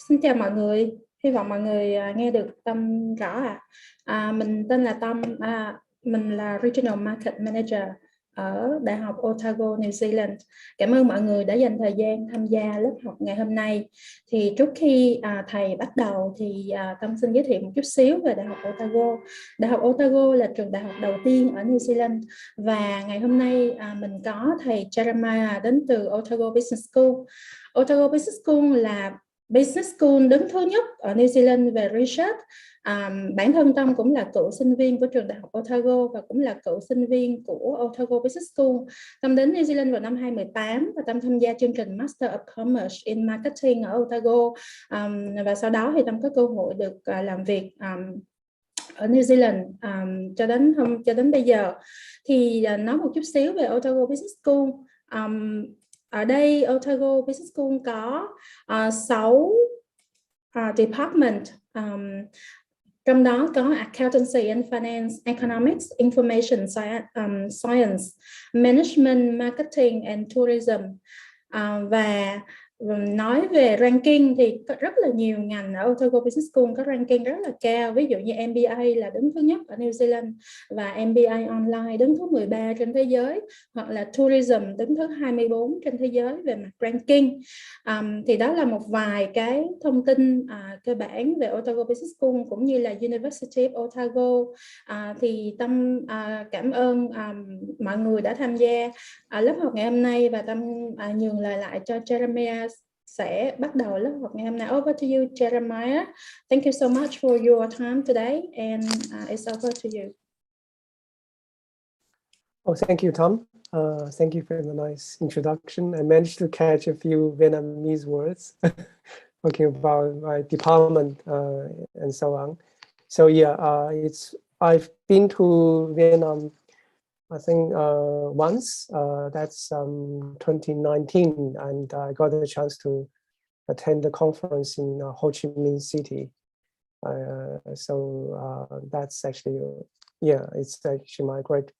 Xin chào mọi người, hy vọng mọi người nghe được Tâm rõ ạ. Mình tên là Tâm, mình là Regional Market Manager ở Đại học Otago, New Zealand. Cảm ơn mọi người đã dành thời gian tham gia lớp học ngày hôm nay. Thì trước khi thầy bắt đầu thì Tâm xin giới thiệu một chút xíu về Đại học Otago. Đại học Otago là trường đại học đầu tiên ở New Zealand và ngày hôm nay mình có thầy Jeremiah đến từ Otago Business School. Otago Business School là Business School đứng thứ nhất ở New Zealand về research. Bản thân Tâm cũng là cựu sinh viên của trường đại học Otago và cũng là cựu sinh viên của Otago Business School. Tâm đến New Zealand vào năm 2018 và Tâm tham gia chương trình Master of Commerce in Marketing ở Otago. Và sau đó thì Tâm có cơ hội được làm việc ở New Zealand cho đến bây giờ. Thì nói một chút xíu về Otago Business School. Ở đây Otago Business School có 6 department, trong đó có Accountancy and Finance, Economics, Information Science, Management, Marketing and Tourism. Và nói về ranking thì có rất là nhiều ngành ở Otago Business School có ranking rất là cao. Ví dụ như MBA là đứng thứ nhất ở New Zealand và MBA Online đứng thứ 13 trên thế giới, hoặc là Tourism đứng thứ 24 trên thế giới về mặt ranking. Thì đó là một vài cái thông tin cơ bản về Otago Business School cũng như là University of Otago. Thì Tâm cảm ơn mọi người đã tham gia lớp học ngày hôm nay, và Tâm nhường lời lại cho Jeremiah sẽ bắt đầu lớp học ngày hôm nay. Over to you, Jeremiah. Thank you so much for your time today, and it's over to you. Oh, thank you, Tom. Thank you for the nice introduction. I managed to catch a few Vietnamese words talking about my department and so on. So yeah, I've been to Vietnam, I think once, that's 2019, and I got a chance to attend the conference in Ho Chi Minh City. So that's actually, yeah, it's actually my great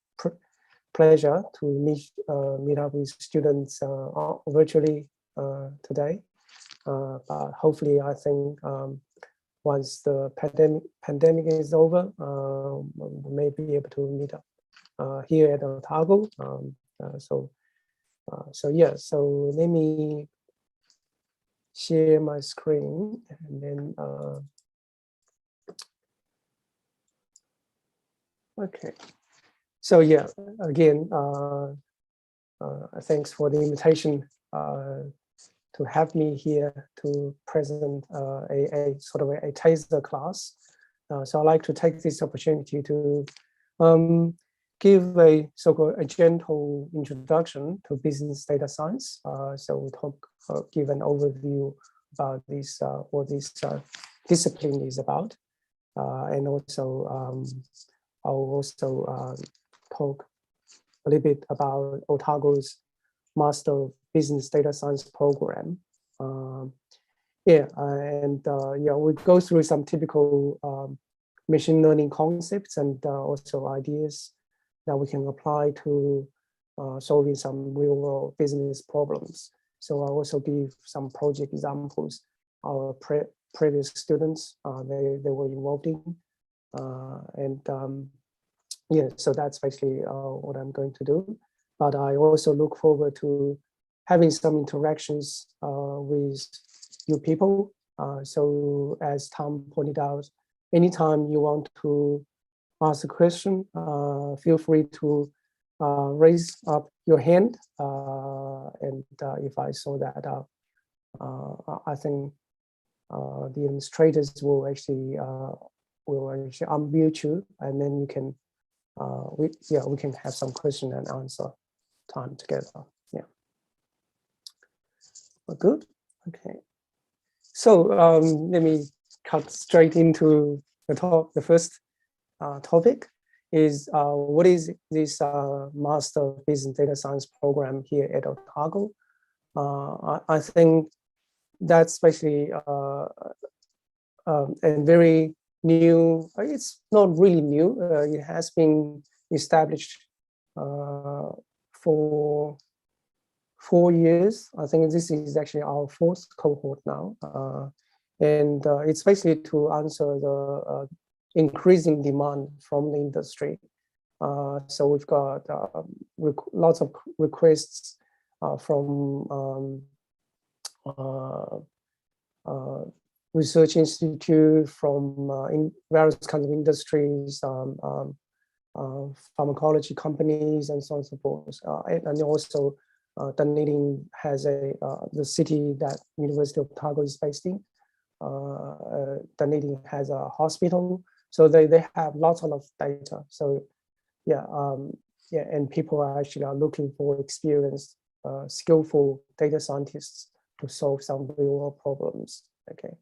pleasure to meet up with students virtually today. But hopefully, I think once the pandemic is over, we may be able to meet up here at Otago. So yeah, so let me share my screen, and then okay. So yeah, again, thanks for the invitation to have me here to present a sort of a taster class. So I'd like to take this opportunity to give a so-called a gentle introduction to business data science. So we'll give an overview about this, what this discipline is about, and also I'll also talk a little bit about Otago's Master of Business Data Science program. Yeah, we go through some typical machine learning concepts and also ideas that we can apply to solving some real-world business problems. So I'll also give some project examples our previous students they were involved in, yeah, so that's basically what I'm going to do. But I also look forward to having some interactions with you people. So as Tom pointed out, anytime you want to ask a question, feel free to raise up your hand. And if I saw that, I think the administrators will actually unmute you, and then you can we can have some question and answer time together. Yeah. Good. Okay. So let me cut straight into the first topic is what is this Master of Business Data Science program here at Otago? I think that's basically a very new. It's not really new. It has been established for 4 years. I think this is actually our 4th cohort now. And it's basically to answer the increasing demand from the industry. So we've got lots of requests from research institute, from in various kinds of industries, pharmacology companies, and so on and so forth. And also Dunedin has the city that University of Otago is based in. Dunedin has a hospital, so they have lots of data. So yeah, and people are actually looking for experienced, skillful data scientists to solve some real world problems. Okay,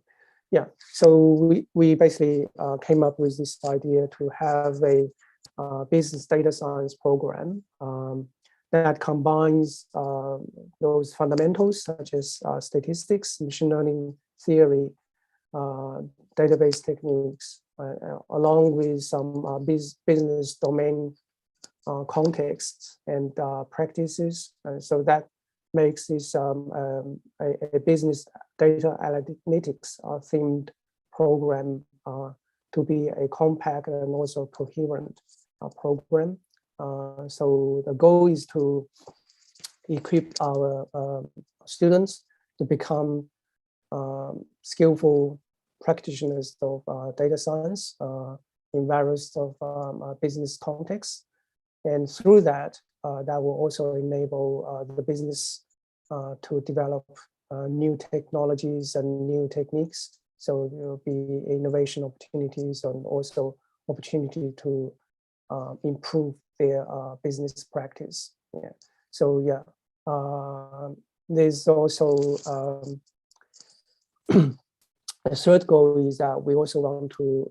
yeah. So we basically came up with this idea to have a business data science program that combines those fundamentals such as statistics, machine learning theory, database techniques, along with some business domain contexts and practices. So that makes this a business data analytics themed program to be a compact and also coherent program. So the goal is to equip our students to become skillful practitioners of data science in various business contexts. And through that, that will also enable the business to develop new technologies and new techniques. So there will be innovation opportunities and also opportunity to improve their business practice. Yeah. So yeah, there's also the third goal is that we also want to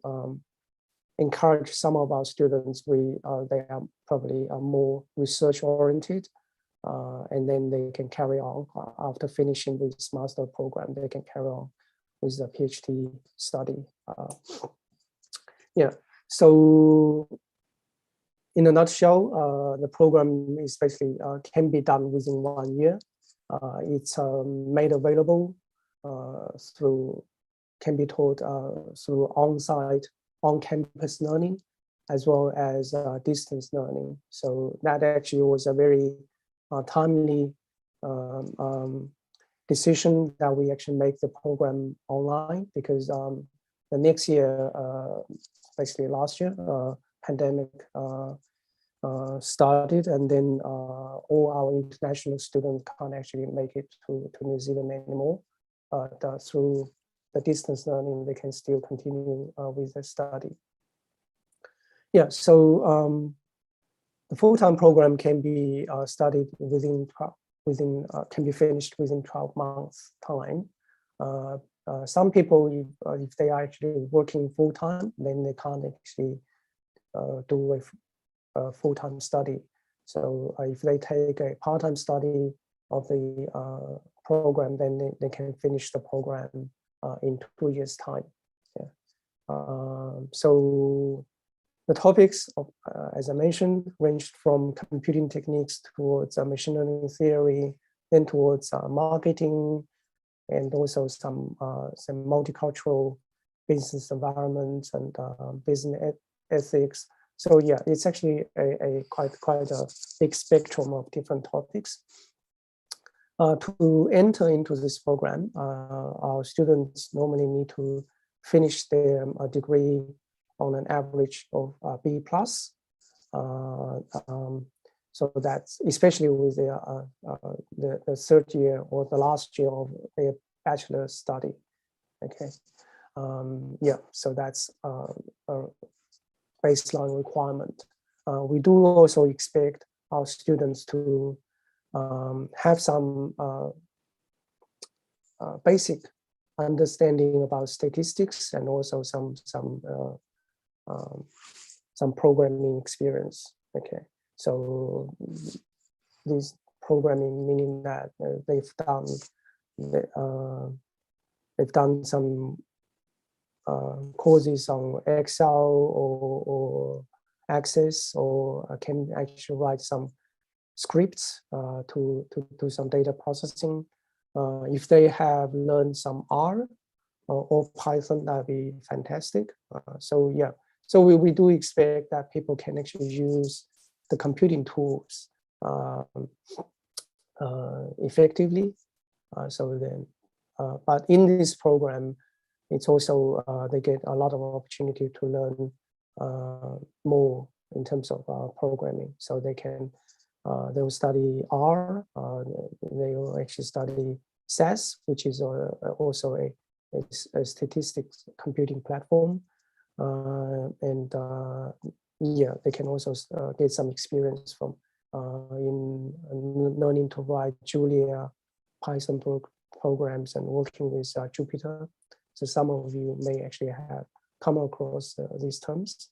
encourage some of our students. They are probably more research oriented, and then they can carry on after finishing this master program. They can carry on with the PhD study. Yeah. So in a nutshell, the program is basically can be done within 1 year. It's made available can be taught through on-site, on-campus learning, as well as distance learning. So that actually was a very timely decision that we actually make the program online, because the next year, basically last year, pandemic started, and then all our international students can't actually make it to New Zealand anymore. But through the distance learning, they can still continue with the study. Yeah, so the full-time program can be studied can be finished within 12 months time. Some people, if they are actually working full-time, then they can't actually do a full-time study. So if they take a part-time study of the program, then they can finish the program in 2 years' time. Yeah. So the topics, as I mentioned, ranged from computing techniques towards machine learning theory, then towards marketing, and also some multicultural business environments and business ethics. So yeah, it's actually a quite a big spectrum of different topics. To enter into this program, our students normally need to finish their degree on an average of B+. So that's especially with the third year or the last year of their bachelor study. Okay, yeah, so that's a baseline requirement. We do also expect our students to have some basic understanding about statistics and also some programming experience. Okay, so this programming meaning that they've done some courses on Excel or Access, or can actually write some scripts to do some data processing. If they have learned some R, or Python, that'd be fantastic. So yeah, so we do expect that people can actually use the computing tools effectively. So then, but in this program, it's also they get a lot of opportunity to learn more in terms of programming. So they will study R. They will actually study SAS, which is also a statistics computing platform, and yeah, they can also get some experience from in learning to write Julia, Python programs, and working with Jupyter. So some of you may actually have come across these terms.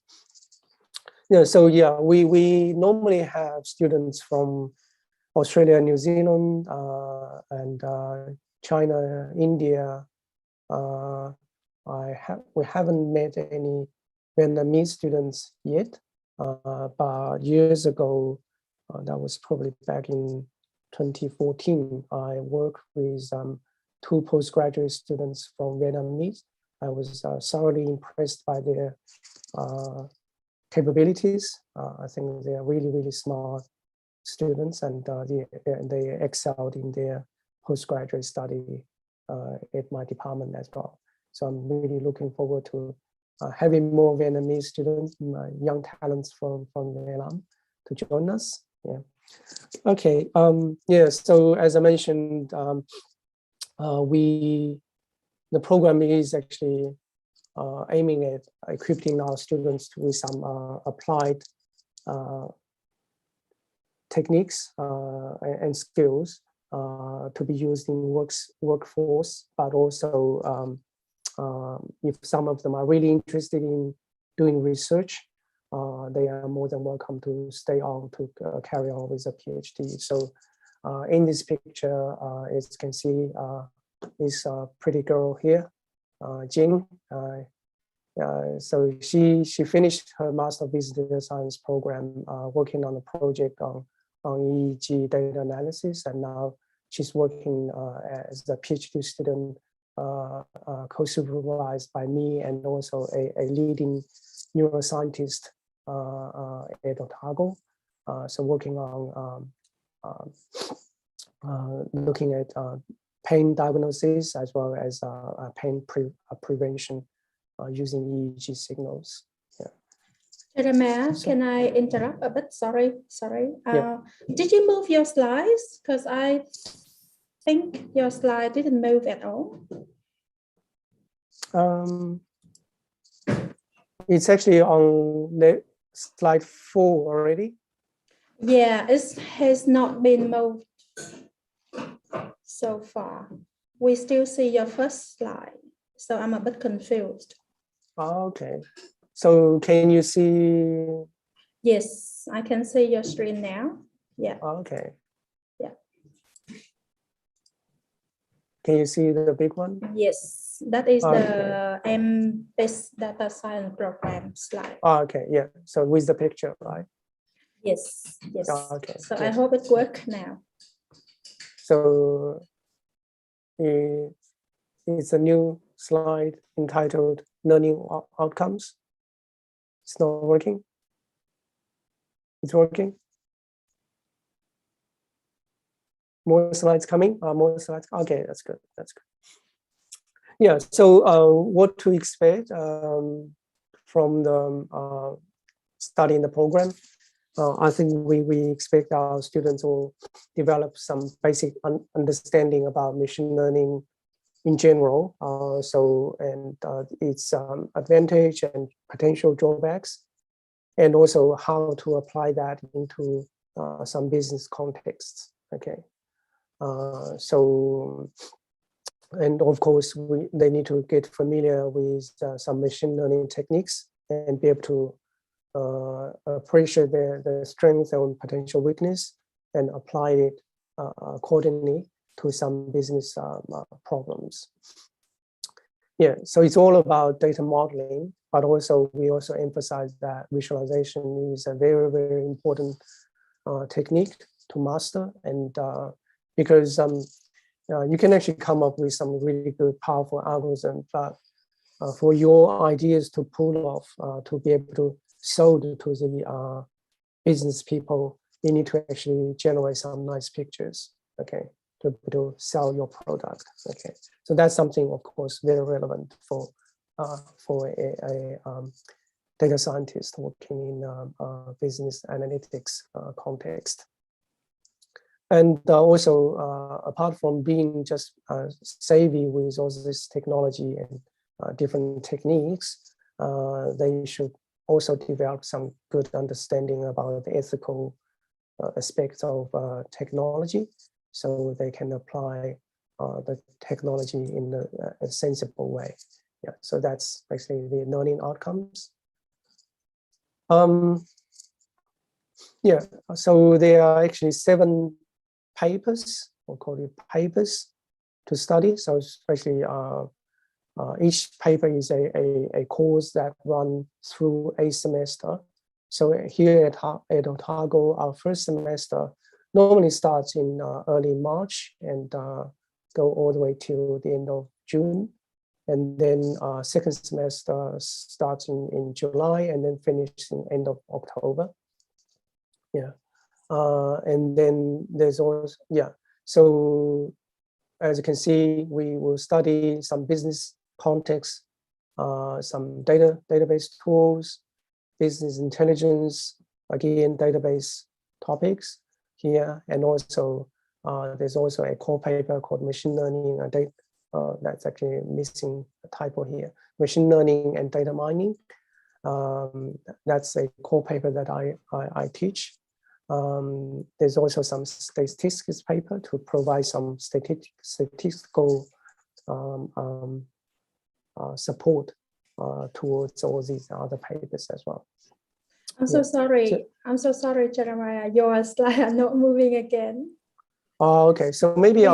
Yeah, so yeah, we normally have students from Australia, New Zealand, and China, India. We haven't met any Vietnamese students yet, but years ago, that was probably back in 2014, I worked with 2 postgraduate students from Vietnamese. I was thoroughly impressed by their capabilities. I think they are really, really smart students, and they excelled in their postgraduate study at my department as well. So I'm really looking forward to having more Vietnamese students, young talents from Vietnam to join us. Yeah. Okay. Yeah. So as I mentioned, the program is actually aiming at equipping our students with some applied techniques and skills to be used in workforce, but also if some of them are really interested in doing research, they are more than welcome to stay on to carry on with a PhD. So in this picture, as you can see, is a pretty girl here, Jing. So she finished her Master of Business Data Science program, working on a project on EEG data analysis, and now she's working as a PhD student, co-supervised by me and also a leading neuroscientist at Otago. So working on looking at pain diagnosis as well as pain prevention using EEG signals. Yeah. Jeremiah, can I interrupt a bit? Sorry. Yeah. Did you move your slides? Because I think your slide didn't move at all. It's actually on the slide 4 already. Yeah, it has not been moved so far. We still see your first slide, so I'm a bit confused. Okay, so can you see? Yes, I can see your screen now. Yeah. Okay. Yeah. Can you see the big one? Yes, that is the MS Data Science program slide. Okay, yeah. So with the picture, right? Yes. Okay. So I hope it works now. So it's a new slide entitled Learning Outcomes. It's not working. It's working. More slides coming. More slides. Okay, that's good. That's good. Yeah. So what to expect from the studying the program? I think we expect our students will develop some basic understanding about machine learning in general. And its advantage and potential drawbacks, and also how to apply that into some business contexts. Okay. And of course, they need to get familiar with some machine learning techniques and be able to appreciate the strength and potential weakness and apply it accordingly to some business problems. Yeah, so it's all about data modeling, but also we also emphasize that visualization is a very, very important technique to master, and because you can actually come up with some really good, powerful algorithm, but for your ideas to pull off, to be able to sell to the business people, you need to actually generate some nice pictures, okay, to sell your product, okay. So that's something, of course, very relevant for a data scientist working in business analytics context. And also, apart from being just savvy with all this technology and different techniques, they should also develop some good understanding about the ethical aspects of technology, so they can apply the technology in a sensible way. Yeah, so that's basically the learning outcomes. Yeah, so there are actually 7 papers, we'll call it papers, to study. So it's basically each paper is a course that runs through a semester. So here at Otago, our first semester normally starts in early March and go all the way till the end of June. And then second semester starts in July and then finishes in end of October. Yeah. And then there's also, yeah. So as you can see, we will study some business context, some database tools, business intelligence, again, database topics here. And also there's also a core paper called machine learning and data. That's actually missing a typo here. Machine learning and data mining. That's a core paper that I teach. There's also some statistics paper to provide some statistical support towards all these other papers as well. I'm so sorry. I'm so sorry, Jeremiah. Your slides are not moving again. Oh, okay. So maybe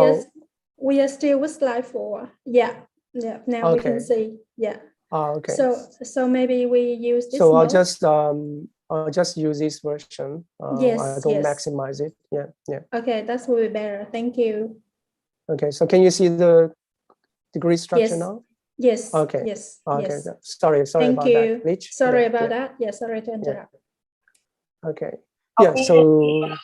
we are still with slide 4. Yeah. Yeah. Now we can see. Yeah. Okay. So maybe we use this. So I'll just use this version. Yes. I don't maximize it. Yeah. Yeah. Okay, that will be better. Thank you. Okay. So can you see the degree structure now? Yes. Okay. Yes. Okay. Yes. Sorry Thank about you. that glitch. Sorry about that. Yeah. Sorry to interrupt. Okay. Yeah. So.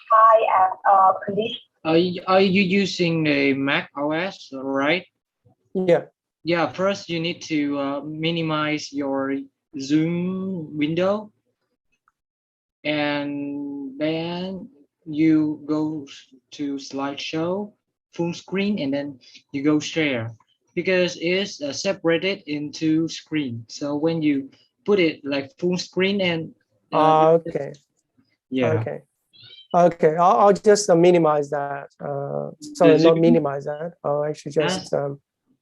Are you using a Mac OS, right? Yeah. Yeah. First, you need to minimize your Zoom window, and then you go to slideshow, full screen, and then you go share, because it's separated into screen. So when you put it like full screen and okay. Yeah. Okay. Okay. I'll just minimize that. Sorry, not minimize that. I'll actually just.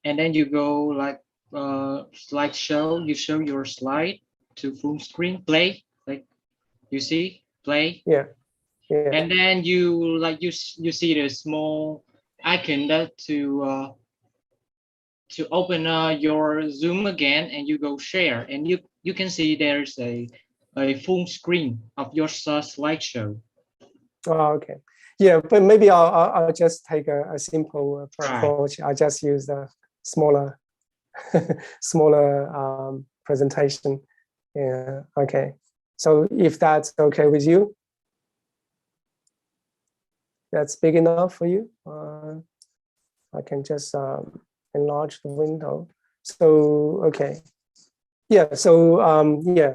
And then you go like slideshow. You show your slide to full screen. Play, like you see, play. Yeah. Yeah. And then you like you see the small icon that to open your Zoom again, and you go share, and you can see there's a full screen of your slideshow. Oh, okay. Yeah, but maybe I'll just take a simple approach. I just use the smaller presentation. Yeah. Okay. So if that's okay with you, that's big enough for you. I can just enlarge the window. So okay. Yeah. So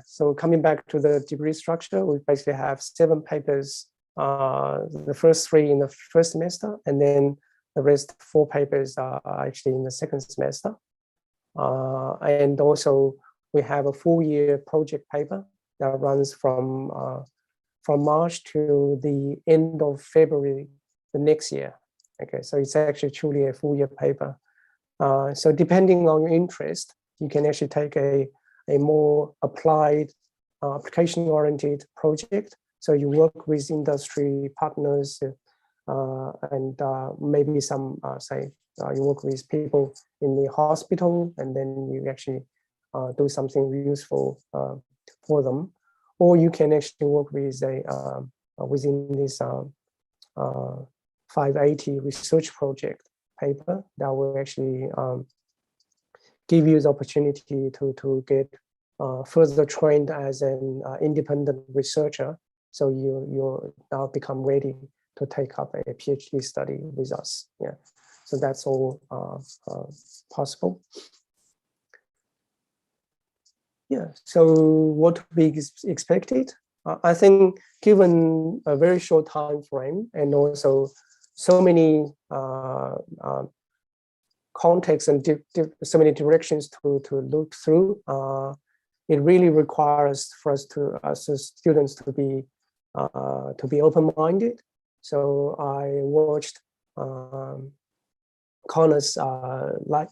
So coming back to the degree structure, we basically have 7 papers. The first 3 in the first semester, and then the rest 4 papers are actually in the second semester. And also we have a full-year project paper that runs from March to the end of February the next year. Okay, so it's actually truly a full-year paper. So depending on your interest, you can actually take a more applied, application-oriented project. So you work with industry partners and maybe some, you work with people in the hospital, and then you actually do something useful for them. Or you can actually work with within this 580 research project paper that will actually give you the opportunity to get further trained as an independent researcher. So you now become ready to take up a PhD study with us. Yeah, so that's all possible. Yeah, so what to be expected? I think given a very short time frame and also so many contexts and so many directions to look through, it really requires for us to, as students, to be open-minded. So I watched Connor's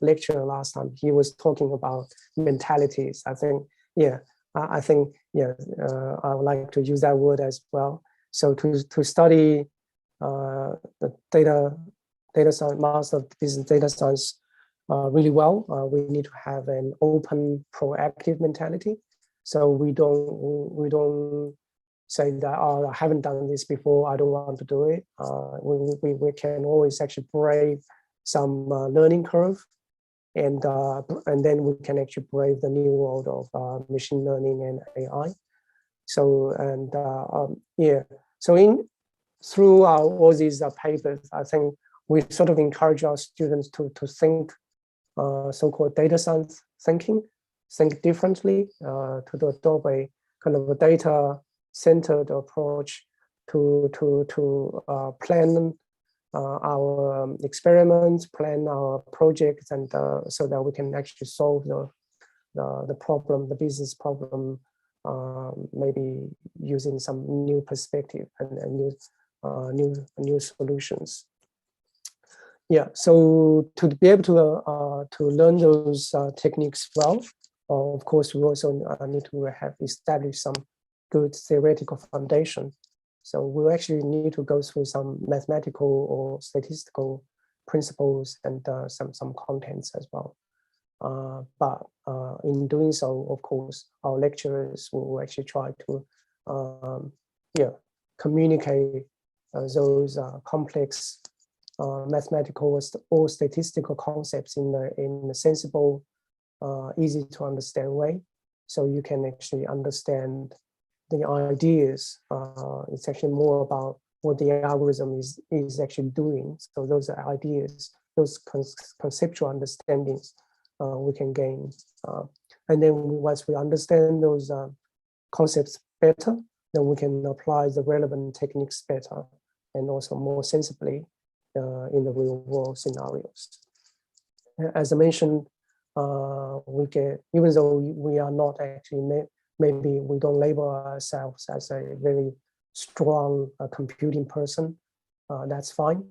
lecture last time. He was talking about mentalities. I think, yeah, I think, yeah, I would like to use that word as well. So to study the data science, Master of Business Data Science really well, we need to have an open, proactive mentality. So we don't say that, oh, I haven't done this before, I don't want to do it. We can always actually brave some learning curve, and then we can actually brave the new world of machine learning and AI. So yeah, so through all these papers, I think we sort of encourage our students to think so-called data science thinking, think differently, to adopt a kind of a data-centered approach to plan our experiments, plan our projects, and so that we can actually solve the problem, the business problem, maybe using some new perspective and new solutions. Yeah, so to be able to learn those techniques well, of course, we also need to have established some good theoretical foundation. So we'll actually need to go through some mathematical or statistical principles and some contents as well. But in doing so, of course, our lecturers will actually try to communicate those complex mathematical or statistical concepts in a sensible, easy to understand way. So you can actually understand the ideas. It's actually more about what the algorithm is actually doing. So those are ideas, those conceptual understandings we can gain. And then once we understand those concepts better, then we can apply the relevant techniques better and also more sensibly in the real world scenarios. As I mentioned, even though we are not actually, maybe we don't label ourselves as a very strong computing person, that's fine.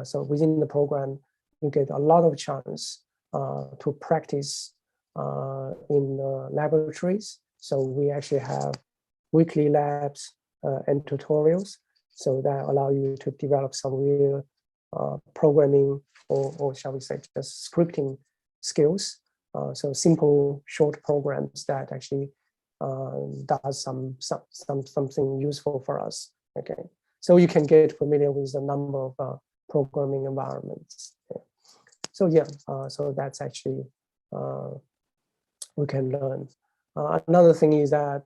So within the program, you get a lot of chance to practice in laboratories. So we actually have weekly labs and tutorials, so that allow you to develop some real programming or shall we say just scripting skills. So simple short programs that actually does something useful for us. Okay, so you can get familiar with a number of programming environments. Yeah. So yeah, so that's actually we can learn. Another thing is that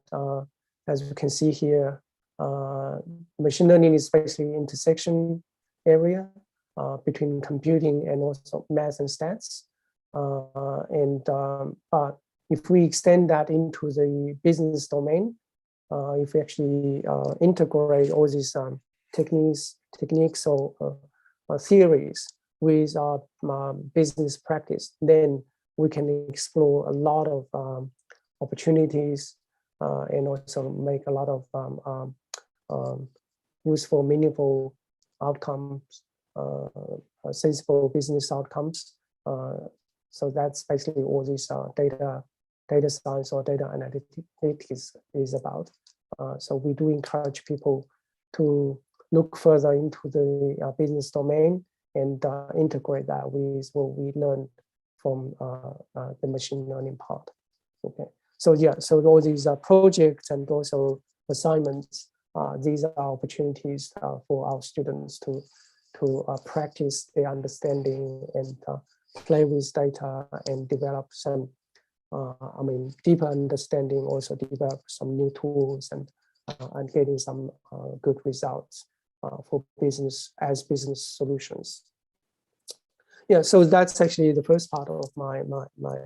as you can see here, machine learning is basically intersection area between computing and also math and stats. But if we extend that into the business domain, if we actually integrate all these techniques or theories with our business practice, then we can explore a lot of opportunities and also make a lot of useful, meaningful outcomes, sensible business outcomes. So that's basically all this data science or data analytics is about. So we do encourage people to look further into the business domain and integrate that with what we learn from the machine learning part. Okay. So yeah, so all these projects and also assignments, these are opportunities for our students to to practice their understanding and play with data and develop some, deeper understanding, also develop some new tools and getting some good results for business solutions. Yeah, so that's actually the first part of my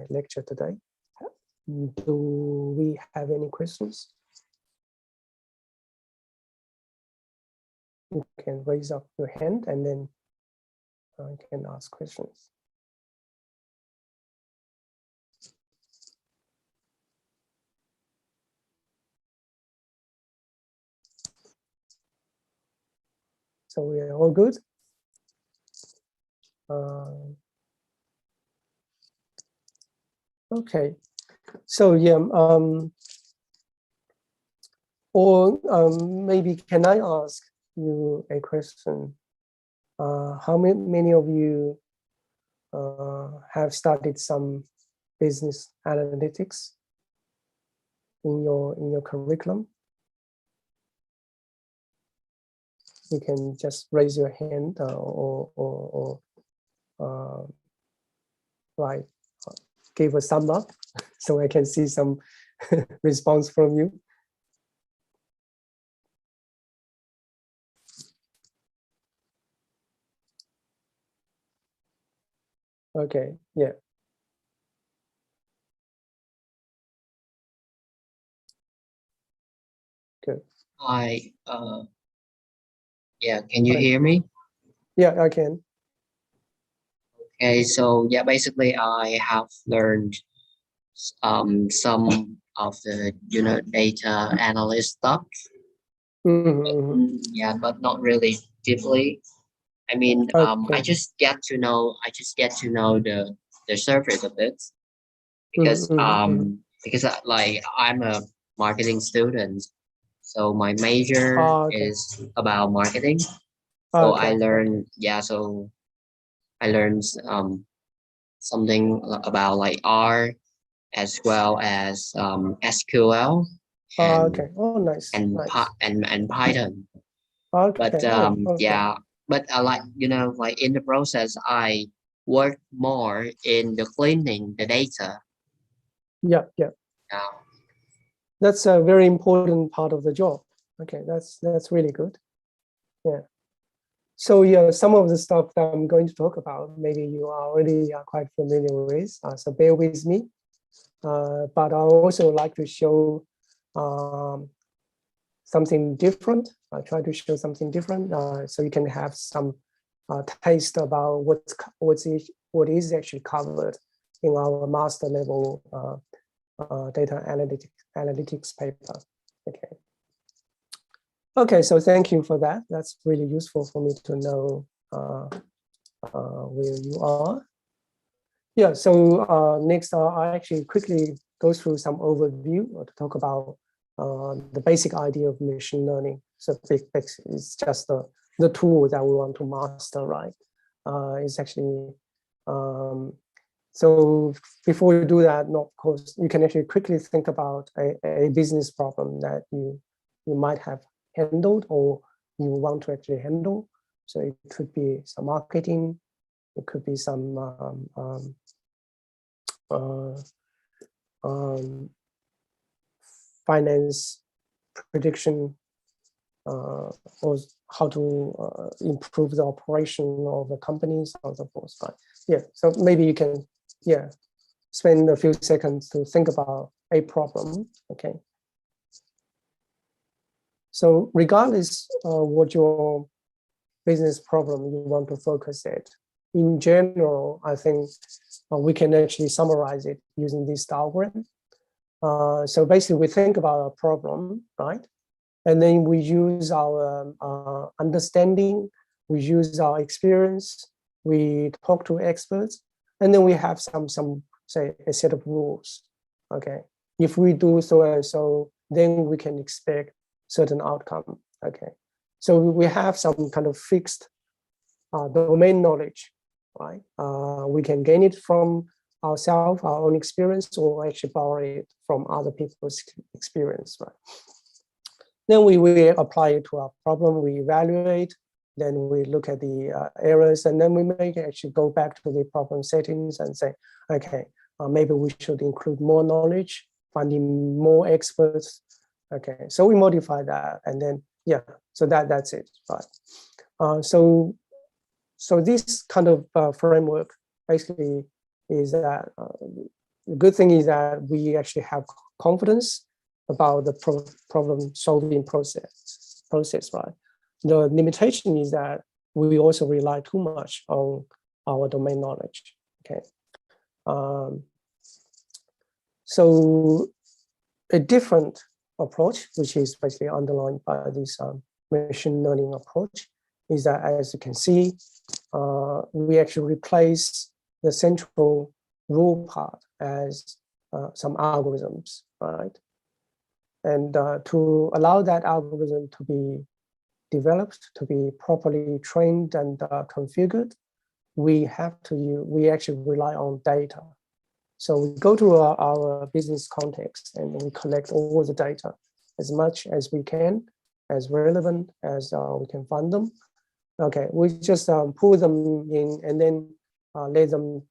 lecture today. Do we have any questions? You can raise up your hand and then you can ask questions. So we are all good. Okay, so yeah, maybe can I ask you a question? How many of you have studied some business analytics in your curriculum? You can just raise your hand or like give a thumb up so I can see some response from you. Okay, yeah. Good. Yeah, can you hear me? Yeah, I can. Okay, so yeah, basically I have learned some of the data analyst stuff. Yeah, but not really deeply. I mean, Okay. I just get to know the surface of it because like I'm a marketing student, so my major is about marketing. So I learned, so I learned something about like R as well as SQL and nice. and Python. Okay. But yeah, but like like in the process I work more in the cleaning the data. Yeah. That's a very important part of the job. Okay, that's really good. Yeah. So yeah, some of the stuff that I'm going to talk about, maybe you are already quite familiar with, so bear with me. But I also like to show something different. I try to show something different so you can have some taste about what is actually covered in our master level data analytics paper. Okay, so thank you for that. That's really useful for me to know where you are. Yeah, so next I actually quickly go through some overview to talk about the basic idea of machine learning. So it's just the tool that we want to master, right? It's actually, so before you do that, of course, you can actually quickly think about a business problem that you might have handled or you want to actually handle. So it could be some marketing, it could be some finance prediction, or how to improve the operation of the companies, and so forth. But yeah, so maybe you can spend a few seconds to think about a problem. Okay. So regardless what your business problem you want to focus at, in general, I think we can actually summarize it using this diagram. So basically, we think about a problem, right? And then we use our understanding, we use our experience, we talk to experts, and then we have some say a set of rules. Okay, if we do so and so, then we can expect certain outcome. Okay, so we have some kind of fixed domain knowledge, right? We can gain it from ourselves, our own experience, or actually borrow it from other people's experience, right? Then we apply it to our problem, we evaluate, then we look at the errors, and then we may actually go back to the problem settings and say, okay, maybe we should include more knowledge, finding more experts. Okay, so we modify that, and then yeah, so that's it, right? So this kind of framework basically is that the good thing is that we actually have confidence about the problem solving process, right? The limitation is that we also rely too much on our domain knowledge. Okay, so a different approach, which is basically underlined by this machine learning approach, is that, as you can see, we actually replace the central rule part as some algorithms, right? And to allow that algorithm to be developed, to be properly trained and configured, we actually rely on data. So we go to our business context and we collect all the data as much as we can, as relevant as we can find them. Okay, we just pull them in and then let them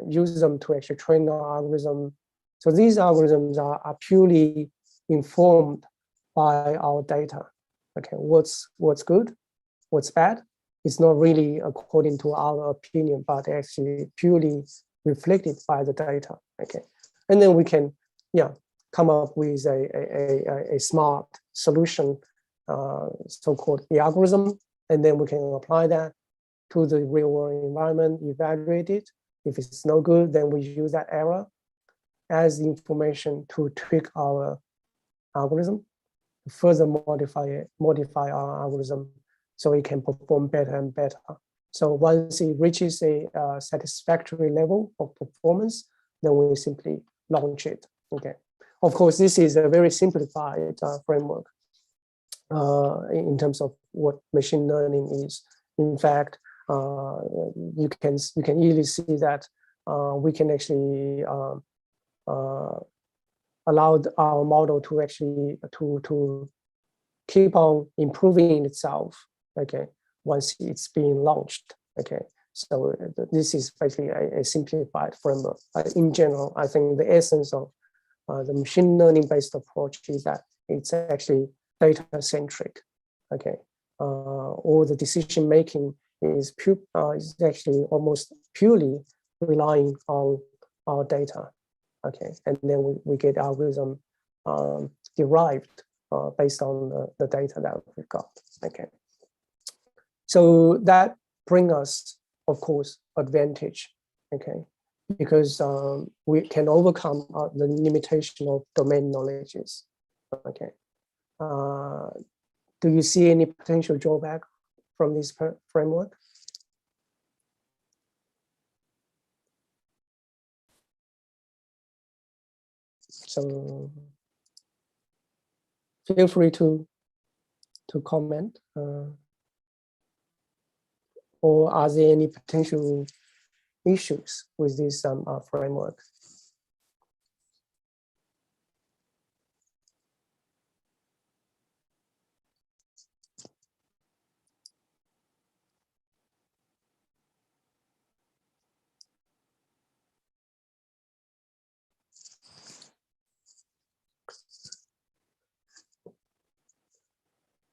use them to actually train our algorithm. So these algorithms are purely informed by our data. Okay, what's good, what's bad? It's not really according to our opinion, but actually purely reflected by the data. Okay, and then we can, come up with a smart solution, so-called the algorithm, and then we can apply that to the real world environment, evaluate it. If it's no good, then we use that error as information to tweak our algorithm, further modify our algorithm so it can perform better and better. So once it reaches a satisfactory level of performance, then we simply launch it. Okay. Of course, this is a very simplified framework in terms of what machine learning is. In fact, you can easily see that we can actually allow our model to actually to keep on improving itself. Okay, once it's being launched. Okay, so this is basically a simplified framework. In general, I think the essence of the machine learning based approach is that it's actually data centric. Okay, all the decision making is actually almost purely relying on our data. Okay, and then we get algorithm derived based on the data that we've got. Okay, so that brings us, of course, advantage. Okay, because we can overcome the limitation of domain knowledges. Okay, do you see any potential drawback from this framework? So feel free to comment, or are there any potential issues with this framework?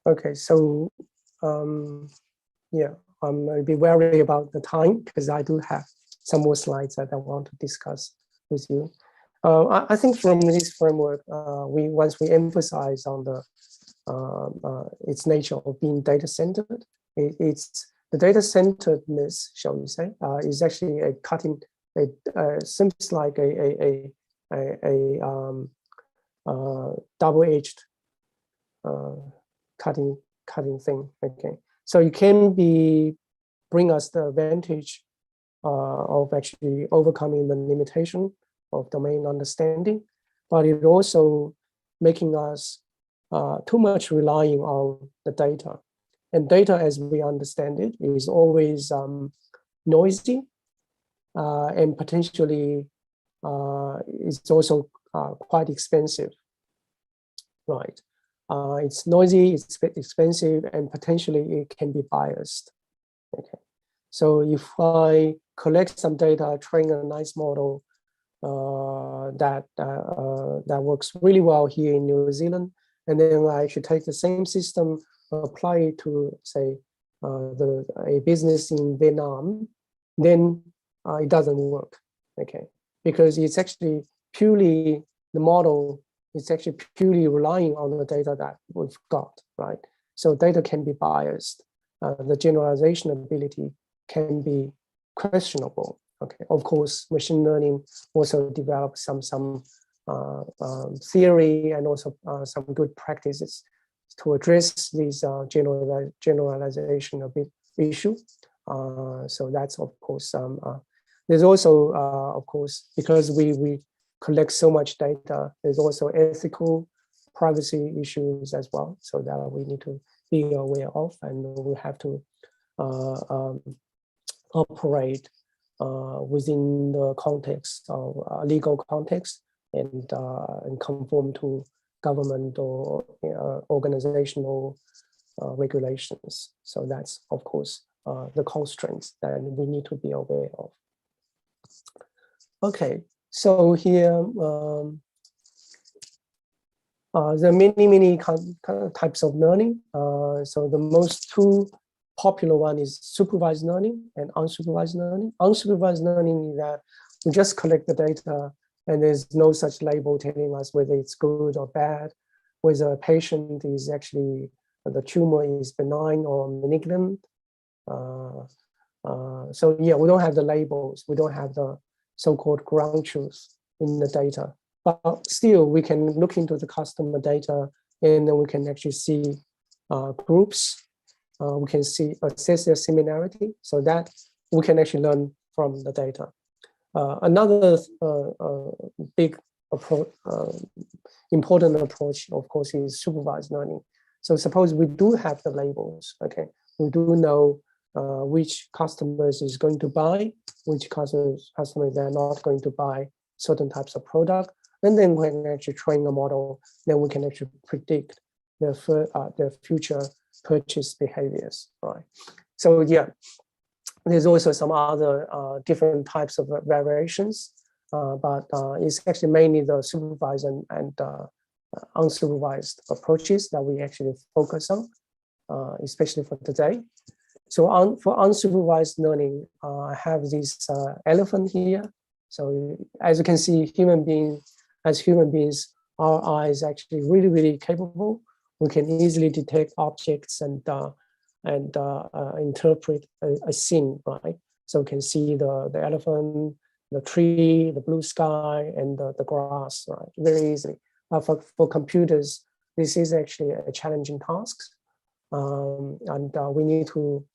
Okay, so yeah, I'll be wary about the time because I do have some more slides that I want to discuss with you. I think from this framework, once we emphasize on the its nature of being data-centered, it's the data-centeredness, shall we say, is actually a cutting. Seems like a double-edged cutting thing. Okay, so it can bring us the advantage of actually overcoming the limitation of domain understanding, but it also making us too much relying on the data. And data, as we understand it, is always noisy and potentially it's also quite expensive, right? it's noisy, it's expensive, and potentially it can be biased. Okay, so if I collect some data, train a nice model that works really well here in New Zealand, and then I should take the same system, apply it to, say, a business in Vietnam, then it doesn't work, okay? Because it's actually purely, the model is actually purely relying on the data that we've got, right? So data can be biased. The generalization ability can be questionable, okay? Of course, machine learning also develops some theory and also some good practices to address these generalization a bit issue. So that's, of course, there's also, of course, because we collect so much data, there's also ethical privacy issues as well. So that we need to be aware of, and we have to operate within the context of legal context and conform to government or organizational regulations. So that's, of course, the constraints that we need to be aware of. Okay, so here there are many types of learning. So the most two popular one is supervised learning and unsupervised learning. Unsupervised learning is that we just collect the data and there's no such label telling us whether it's good or bad, whether a patient is actually, the tumor is benign or malignant. So yeah, we don't have the labels, we don't have the so-called ground truth in the data, but still we can look into the customer data and then we can actually see groups, we can assess their similarity, so that we can actually learn from the data. Another big approach, important approach, of course, is supervised learning. So suppose we do have the labels, okay, we do know which customers is going to buy, which customers are not going to buy certain types of product, and then we can actually train a model, then we can actually predict their future purchase behaviors, right? So yeah, there's also some other different types of variations, but it's actually mainly the supervised and unsupervised approaches that we actually focus on, especially for today. So for unsupervised learning, I have this elephant here. So as you can see, as human beings, our eyes actually really capable. We can easily detect objects and interpret a scene, right? So we can see the elephant, the tree, the blue sky, and the grass, right? Very easily. For computers, this is actually a challenging task. And we need to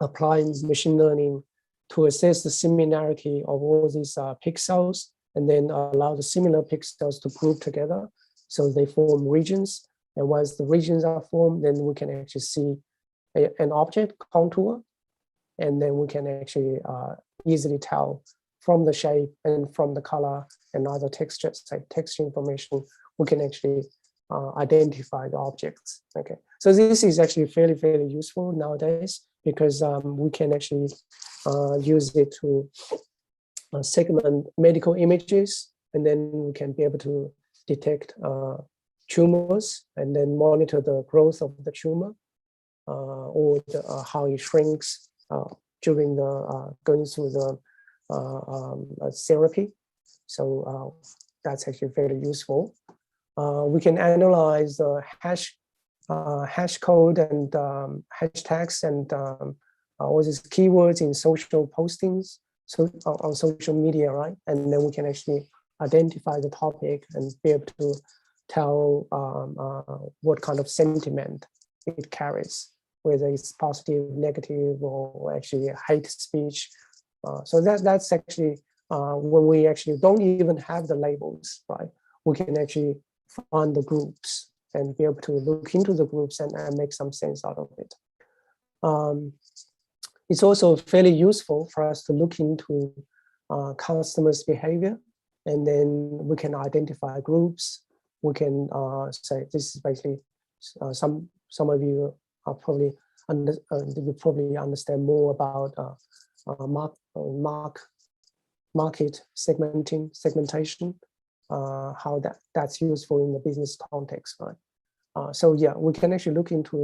apply machine learning to assess the similarity of all these pixels, and then allow the similar pixels to group together so they form regions. And once the regions are formed, then we can actually see an object contour, and then we can actually easily tell from the shape and from the color and other textures, like texture information, we can actually identify the objects. Okay, so this is actually fairly useful nowadays, because we can actually use it to segment medical images, and then we can be able to detect tumors and then monitor the growth of the tumor or how it shrinks during the going through the therapy. So that's actually very useful. We can analyze the hash code and hashtags and all these keywords in social postings, so on social media, right? And then we can actually identify the topic and be able to tell what kind of sentiment it carries, whether it's positive, negative, or actually hate speech. So that's actually when we actually don't even have the labels, right? We can actually find the groups and be able to look into the groups and make some sense out of it. It's also fairly useful for us to look into customers' behavior, and then we can identify groups we can say this is basically some of you are probably you probably understand more about market segmentation, how that's useful in the business context, right? So yeah, we can actually look into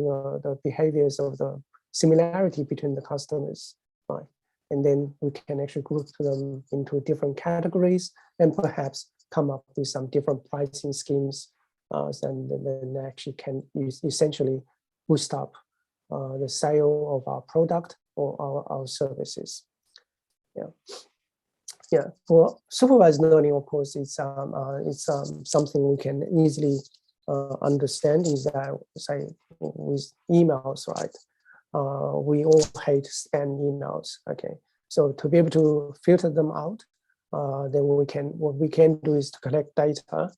the behaviors of the similarity between the customers, right? And then we can actually group them into different categories and perhaps come up with some different pricing schemes, and then actually can essentially boost up the sale of our product or our services. Yeah. For supervised learning, of course, it's something we can easily understand. Is that, say, with emails, right? We all hate spam emails. Okay, so to be able to filter them out, then what we can do is to collect data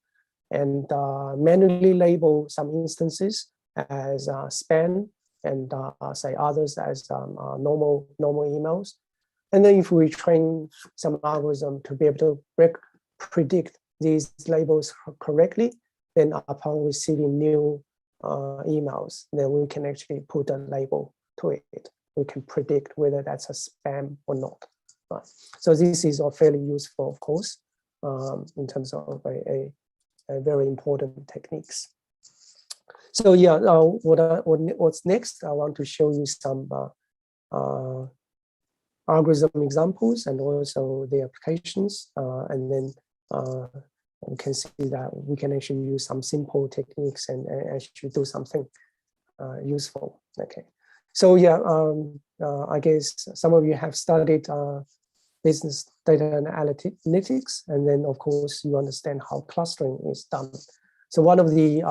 and manually label some instances as spam and say others as normal emails. And then if we train some algorithm to be able to predict these labels correctly, then upon receiving new emails, then we can actually put a label to it. We can predict whether that's a spam or not. Right. So this is fairly useful, of course, in terms of a very important techniques. So yeah, what's next? I want to show you some algorithm examples and also the applications, and then we can see that we can actually use some simple techniques and actually do something useful. Okay, so yeah, I guess some of you have studied business data analytics, and then of course you understand how clustering is done. So one of the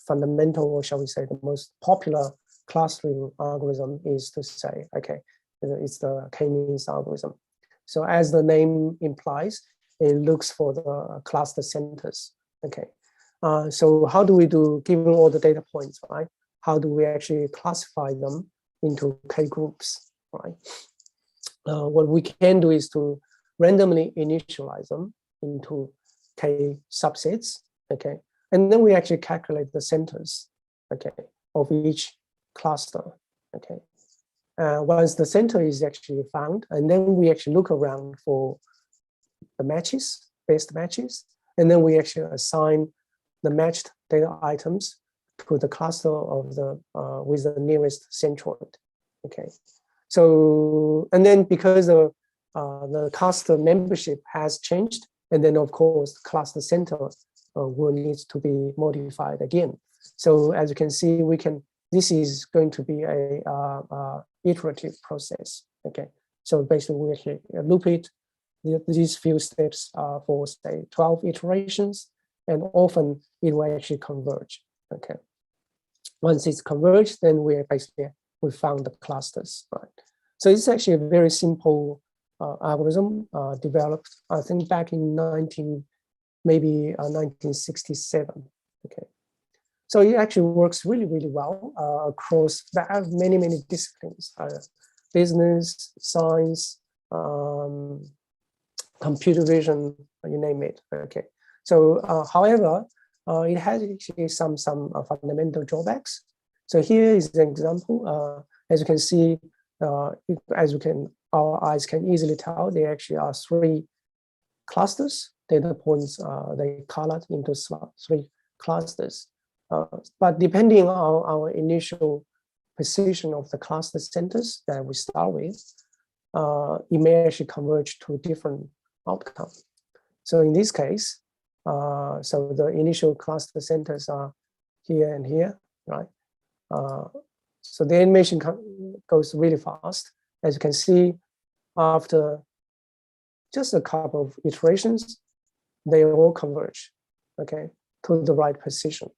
fundamental, or shall we say, the most popular clustering algorithm is to say, okay, it's the k-means algorithm. So as the name implies, it looks for the cluster centers. Okay, so how do we do, given all the data points, right? How do we actually classify them into k groups, right? What we can do is to randomly initialize them into k subsets. Okay, and then we actually calculate the centers, okay, of each cluster. Okay, once the center is actually found, and then we actually look around for the matches, best matches, and then we actually assign the matched data items to the cluster of the with the nearest centroid. Okay, so and then because the cluster membership has changed, and then of course the cluster center will need to be modified again. So as you can see, we can. This is going to be a iterative process. Okay, so basically we actually loop it. These few steps for say 12 iterations, and often it will actually converge. Okay, once it's converged, then we found the clusters, right? So it's actually a very simple algorithm developed, I think, back in 1967. Okay, so it actually works really, really well across many disciplines, business, science, computer vision, you name it. Okay, so however, it has actually some fundamental drawbacks. So here is an example. As you can see, our eyes can easily tell, there actually are 3 clusters, data points. They colored into 3 clusters. But depending on our initial position of the cluster centers that we start with, it may actually converge to different outcome. So in this case, so the initial cluster centers are here and here, right? So the animation goes really fast. As you can see, after just a couple of iterations, they all converge, okay, to the right position,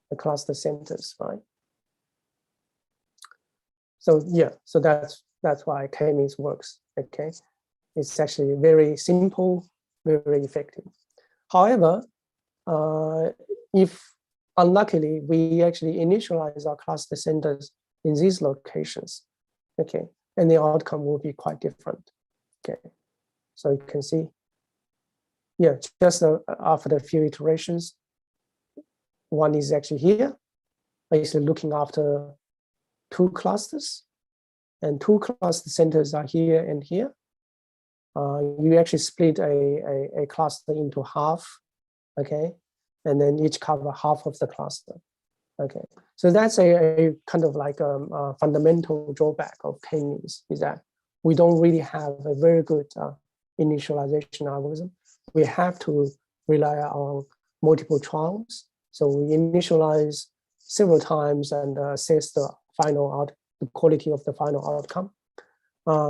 the cluster centers, right? So yeah, so that's why k-means works. Okay, it's actually very simple, very effective. However, if unluckily we actually initialize our cluster centers in these locations, okay, and the outcome will be quite different. Okay, so you can see, yeah, just after a few iterations, one is actually here, basically looking after 2 clusters, and 2 cluster centers are here and here. You actually split a cluster into half, okay, and then each cover half of the cluster, okay. So that's a kind of like a fundamental drawback of K-means, is that we don't really have a very good initialization algorithm. We have to rely on multiple trials. So we initialize several times and assess the quality of the final outcome.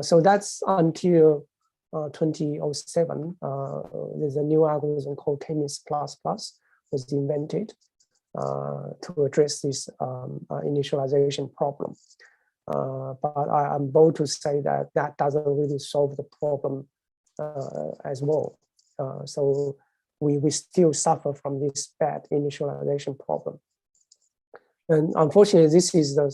So that's until 2007. There's a new algorithm called K-means was invented to address this initialization problem. But I'm bold to say that that doesn't really solve the problem as well. So we still suffer from this bad initialization problem. And unfortunately, this is the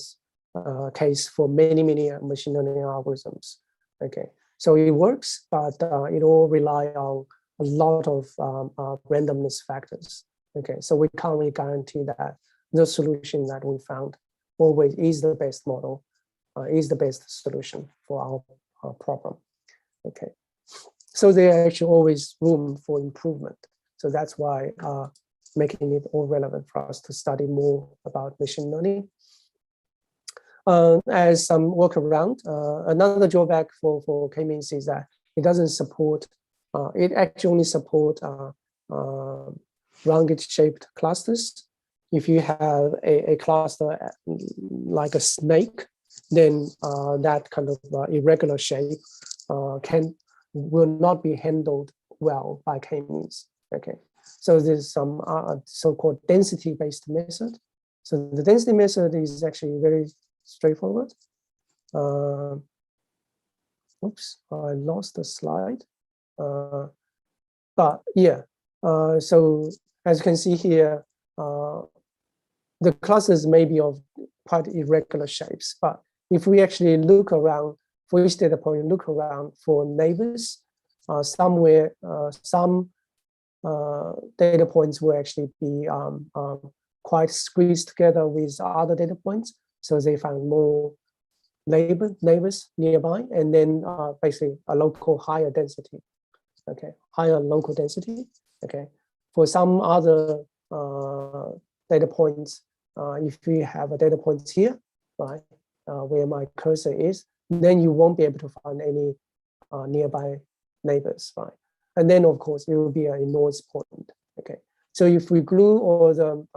case for many machine learning algorithms. Okay, so it works, but it all rely on a lot of randomness factors. Okay, so we can't really guarantee that the solution that we found always is the best model, is the best solution for our problem. Okay, so there actually always room for improvement. So that's why making it all relevant for us to study more about machine learning. As some workaround, another drawback for K-means is that it doesn't support, it actually only support rounded shaped clusters. If you have a cluster like a snake, then that kind of irregular shape will not be handled well by K-means. Okay, so there's some so-called density-based method. So the density method is actually very straightforward. Oops, I lost the slide. But yeah, so as you can see here, the clusters may be of quite irregular shapes, but if we actually look around for each data point, look around for neighbors, somewhere, some data points will actually be quite squeezed together with other data points. So they find more neighbors nearby, and then basically a local higher density. Okay, higher local density. Okay, for some other data points, if we have a data point here, right, where my cursor is, then you won't be able to find any nearby neighbors, right? And then of course it will be a noise point. Okay, so if we glue all the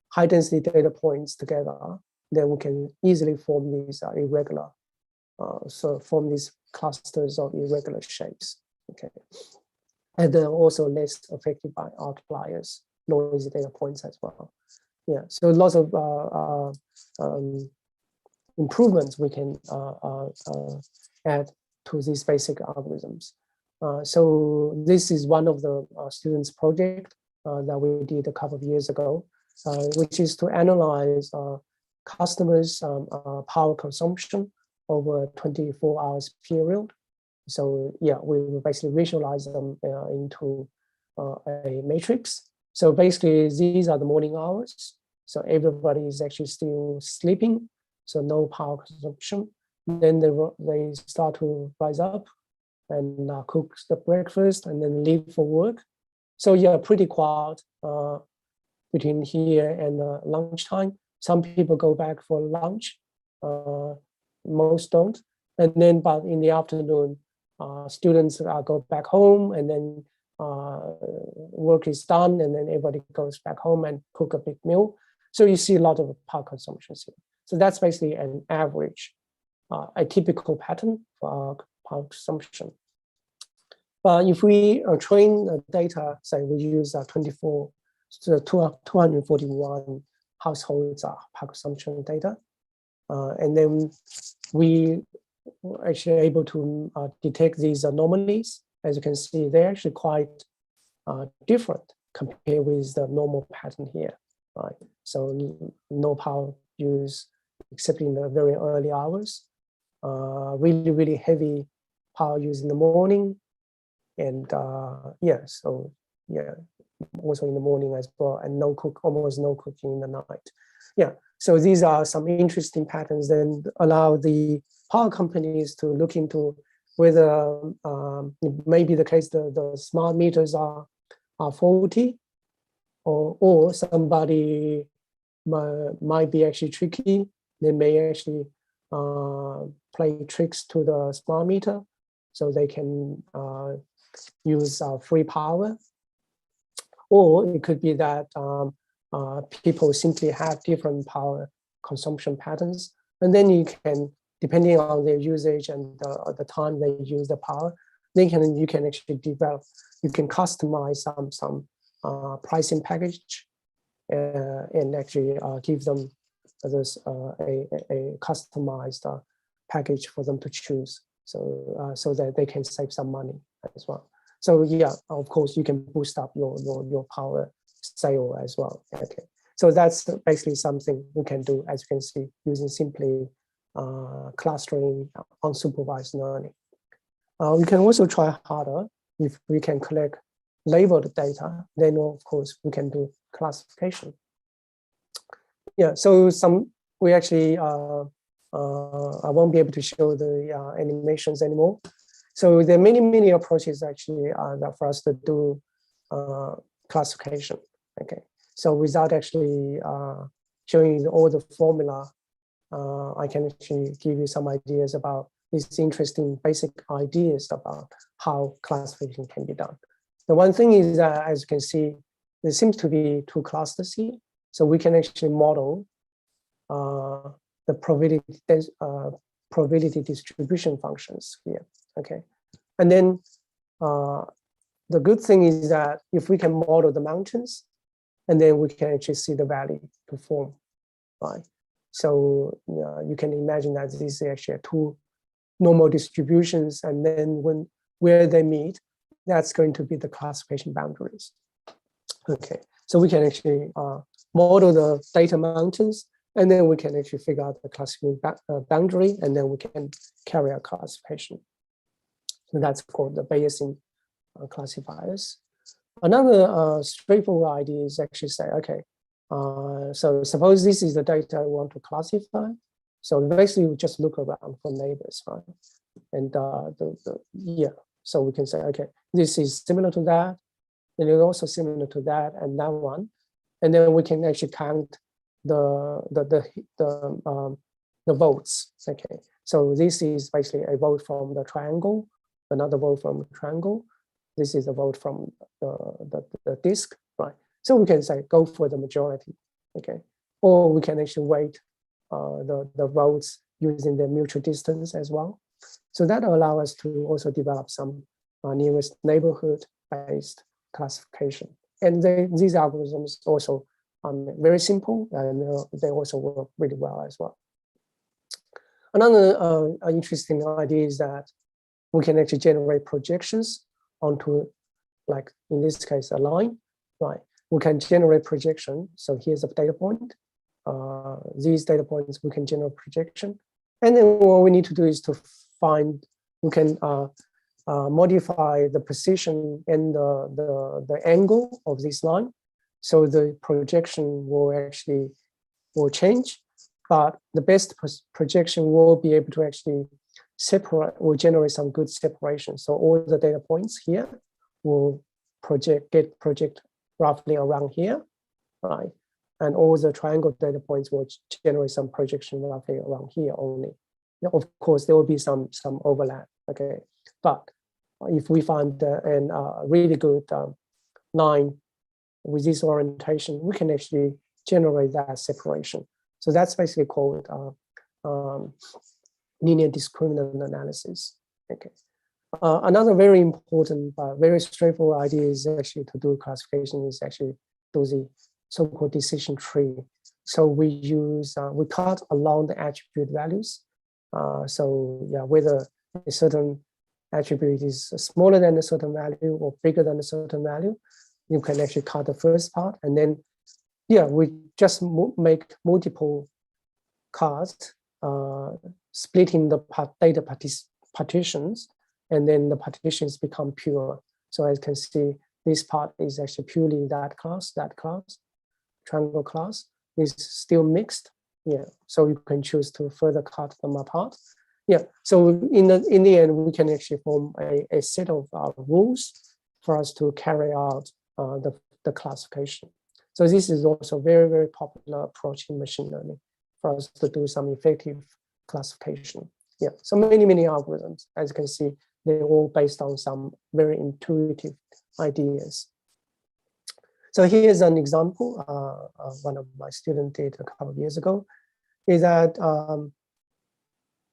high density data points together, then we can easily form these irregular, so form these clusters of irregular shapes. Okay, and they're also less affected by outliers, noisy data points as well. Yeah, so lots of improvements we can add to these basic algorithms. So this is one of the students' project that we did a couple of years ago, which is to analyze customers' power consumption over a 24 hours period. So yeah, we will basically visualize them into a matrix. So basically, these are the morning hours. So everybody is actually still sleeping, so no power consumption. Then they start to rise up and cook the breakfast and then leave for work. So yeah, pretty quiet between here and lunchtime. Some people go back for lunch, most don't. And then, but in the afternoon, students go back home, and then work is done, and then everybody goes back home and cook a big meal. So you see a lot of power consumptions here. So that's basically an average, a typical pattern for power consumption. But if we train data, say we use 241 households power consumption data, and then we were actually able to detect these anomalies. As you can see, they're actually quite different compared with the normal pattern here, right? So no power use except in the very early hours, really heavy power use in the morning, and yeah, so yeah, also in the morning as well, and almost no cooking in the night. Yeah, so these are some interesting patterns that allow the power companies to look into whether it may be the case the smart meters are faulty, or somebody might be actually tricky. They may actually play tricks to the smart meter, so they can use free power. Or it could be that people simply have different power consumption patterns, and then you can, depending on their usage and the time they use the power, you can actually develop, you can customize some pricing package and actually give them this a customized package for them to choose, so that they can save some money as well. So yeah, of course, you can boost up your power sale as well. Okay, so that's basically something we can do, as you can see, using simply clustering, unsupervised learning. We can also try harder. If we can collect labeled data, then of course we can do classification. Yeah, so we actually I won't be able to show the animations anymore. So there are many approaches actually that for us to do classification. Okay, so without actually showing all the formula, I can actually give you some ideas about these interesting basic ideas about how classification can be done. The one thing is that, as you can see, there seems to be two clusters here. So we can actually model the probability distribution functions here. Okay, and then the good thing is that if we can model the mountains, and then we can actually see the value to form, right? So you can imagine that this is actually two normal distributions, and then where they meet, that's going to be the classification boundaries. Okay, so we can actually model the data mountains, and then we can actually figure out the classification boundary, and then we can carry out classification. So that's called the Bayesian classifiers. Another straightforward idea is actually say, okay, so suppose this is the data I want to classify. So basically we just look around for neighbors, right? And so we can say, okay, this is similar to that, and it's also similar to that and that one. And then we can actually count the votes. Okay, so this is basically a vote from the triangle, another vote from the triangle. This is a vote from the disk, right? So we can say go for the majority, okay? Or we can actually weight the votes using the mutual distance as well. So that allows us to also develop some nearest neighborhood-based classification. And these algorithms also very simple, and they also work really well as well. Another interesting idea is that we can actually generate projections onto, like in this case, a line, right? We can generate projection. So here's a data point. These data points, we can generate projection. And then what we need to do is to find, we can modify the precision and the angle of this line. So the projection will change, but the best projection will be able to actually will generate some good separation. So all the data points here will get project roughly around here, right? And all the triangle data points will generate some projection roughly around here only. Now, of course, there will be some overlap, okay? But if we find a really good line with this orientation, we can actually generate that separation. So that's basically called linear discriminant analysis. Okay. Another very important, very straightforward idea is actually to do classification is actually do the so-called decision tree. So we use, we cut along the attribute values. So yeah, whether a certain attribute is smaller than a certain value or bigger than a certain value, you can actually cut the first part, and then yeah, we just make multiple cuts, splitting the data partitions, and then the partitions become pure. So as you can see, this part is actually purely that class, triangle class is still mixed. Yeah, so you can choose to further cut them apart. Yeah, so in the end, we can actually form a set of rules for us to carry out the classification. So this is also a very, very popular approach in machine learning for us to do some effective classification. Yeah, so many algorithms, as you can see, they're all based on some very intuitive ideas. So here's an example. One of my students did a couple of years ago, is that,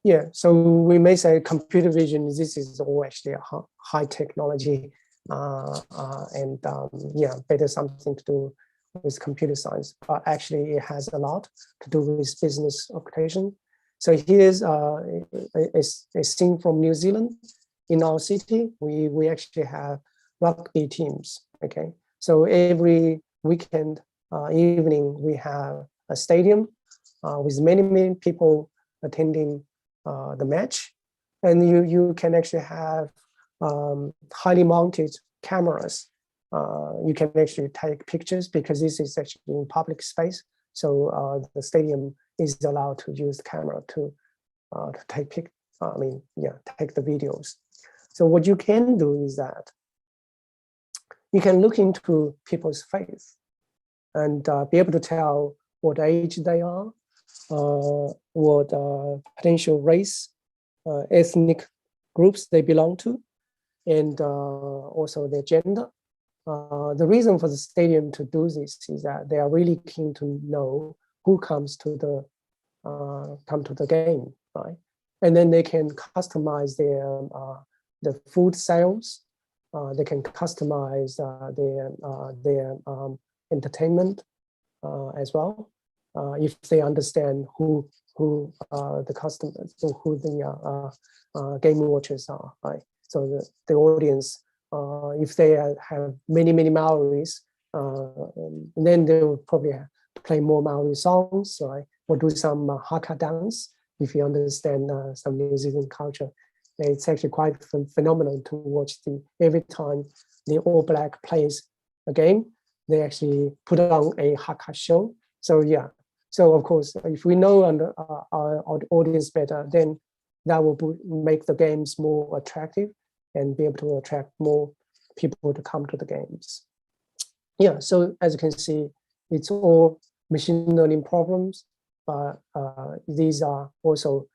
yeah, so we may say computer vision, this is all actually a high technology and yeah, better something to do with computer science, but actually it has a lot to do with business application. So here's a scene from New Zealand. In our city, we actually have rugby teams, okay? So every weekend evening, we have a stadium with many people attending the match. And you can actually have highly mounted cameras. You can actually take pictures because this is actually in public space. So the stadium is allowed to use the camera to take take the videos. So what you can do is that you can look into people's face and be able to tell what age they are, what potential race, ethnic groups they belong to, and also their gender. The reason for the stadium to do this is that they are really keen to know who comes to the game, right? And then they can customize the food sales. They can customize their entertainment as well, if they understand who the customers, who the game watchers are, right? So the audience, if they have many Maoris, then they will probably play more Maori songs, right? Or do some haka dance, if you understand some New Zealand culture. It's actually quite phenomenal to watch every time the All Black plays a game, they actually put on a haka show. So yeah, so of course, if we know our audience better, then that will make the games more attractive and be able to attract more people to come to the games. Yeah, so as you can see, it's all machine learning problems, but these are also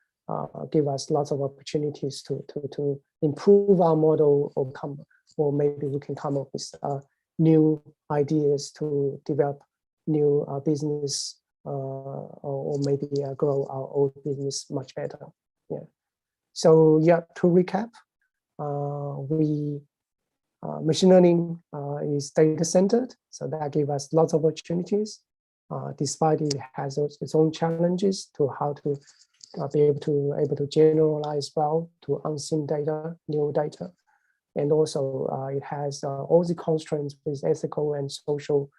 give us lots of opportunities to improve our model, or maybe we can come up with new ideas to develop new business, or maybe grow our old business much better. Yeah. So yeah, to recap, machine learning is data-centered, so that gives us lots of opportunities, despite it has its own challenges to how to be able to generalize well to unseen data, new data. And also it has all the constraints with ethical and social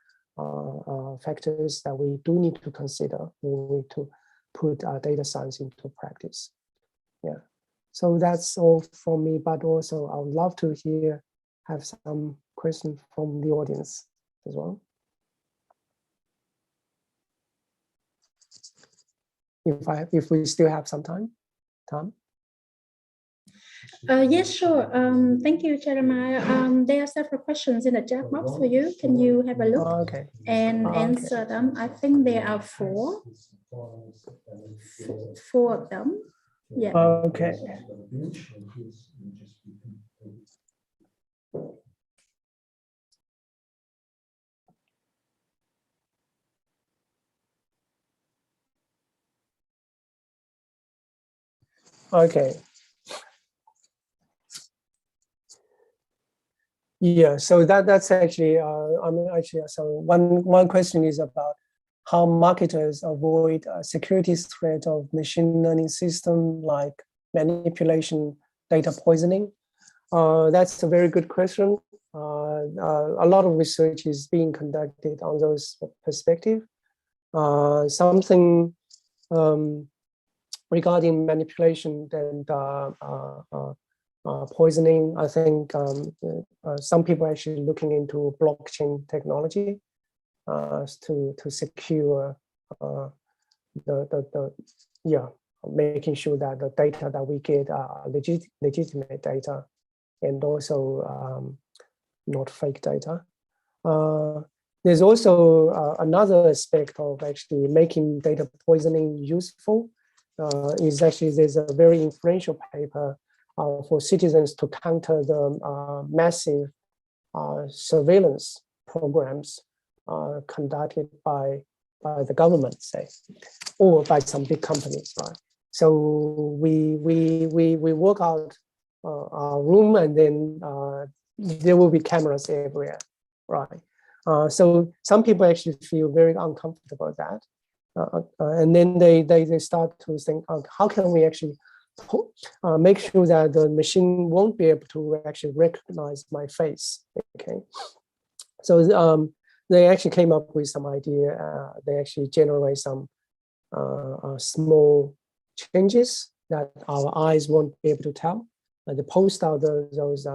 factors that we do need to consider when we need to put data science into practice. Yeah, so that's all from me, but also I would love to have some questions from the audience as well. If we still have some time, Tom? Yes, sure. Thank you, Jeremiah. There are several questions in the chat box for you. Can you have a look and answer them? I think there are four of them. Yeah. Okay. Okay. Yeah, so that's actually, so one question is about how marketers avoid security threat of machine learning system like manipulation, data poisoning. That's a very good question. A lot of research is being conducted on those perspectives. Something regarding manipulation and poisoning. I think some people are actually looking into blockchain technology to secure making sure that the data that we get are legitimate data, and also not fake data. There's also another aspect of actually making data poisoning useful. Is actually there's a very influential paper for citizens to counter the massive surveillance programs conducted by the government, say, or by some big companies, right? So we work out our room, and then there will be cameras everywhere, right? So some people actually feel very uncomfortable with that. And then they start to think, how can we actually make sure that the machine won't be able to actually recognize my face? Okay, so they actually came up with some idea. They actually generate some small changes that our eyes won't be able to tell. They post out those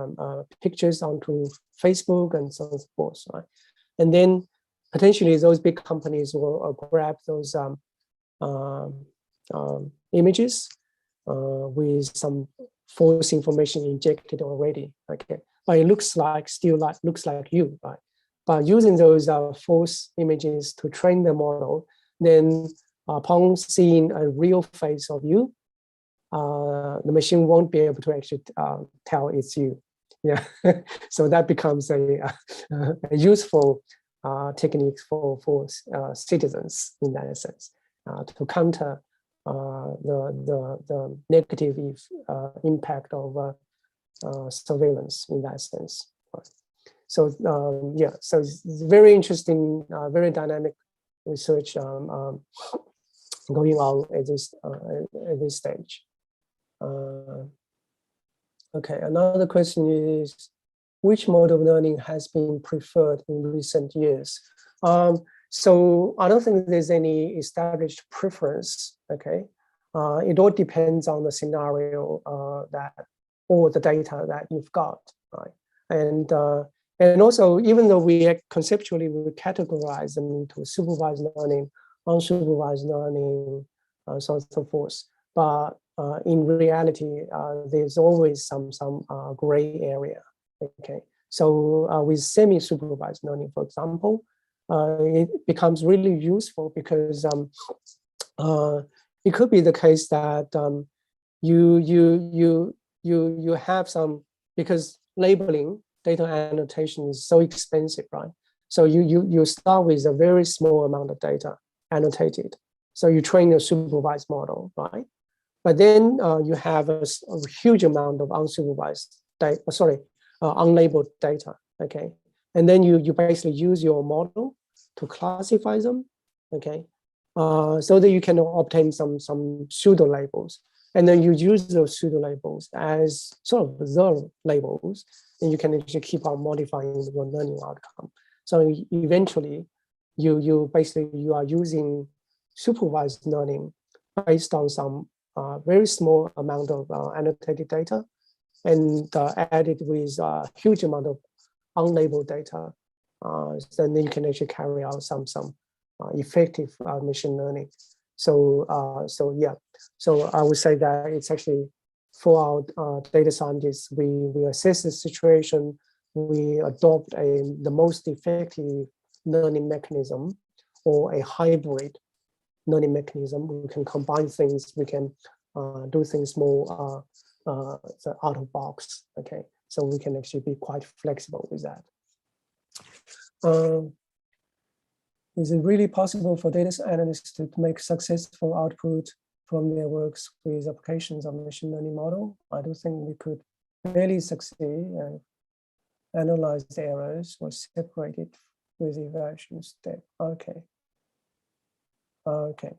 pictures onto Facebook and so forth, right? And then potentially those big companies will grab those images with some false information injected already. Okay, but it looks like looks like you, right? But using those false images to train the model, then upon seeing a real face of you, the machine won't be able to actually tell it's you. Yeah, so that becomes a useful technique for citizens in that sense, to counter the negative impact of surveillance in that sense. So yeah, so it's very interesting, very dynamic research going on at this stage. Okay, another question is, which mode of learning has been preferred in recent years? So I don't think there's any established preference. Okay, it all depends on the scenario or the data that you've got, right? And also, even though we conceptually we categorize them into supervised learning, unsupervised learning, so on and so forth, but in reality, there's always some gray area. Okay, so with semi-supervised learning, for example, it becomes really useful because it could be the case that you have some, because labeling, data annotation is so expensive, right? So you start with a very small amount of data annotated. So you train a supervised model, right? But then you have a huge amount of unsupervised data, unlabeled data, okay? And then you basically use your model to classify them, okay? So that you can obtain some pseudo labels. And then you use those pseudo labels as sort of the labels, and you can actually keep on modifying your learning outcome. So eventually, you are using supervised learning based on some very small amount of annotated data, and added with a huge amount of unlabeled data. So then you can actually carry out some effective machine learning. So yeah, so I would say that it's actually for our data scientists, we assess the situation, we adopt the most effective learning mechanism or a hybrid learning mechanism. We can combine things, we can do things more out of box, okay? So we can actually be quite flexible with that. Is it really possible for data analysts to make successful output from their works with applications of machine learning model? I do think we could really succeed and analyze the errors or separate it with the evaluation step. Okay. Okay.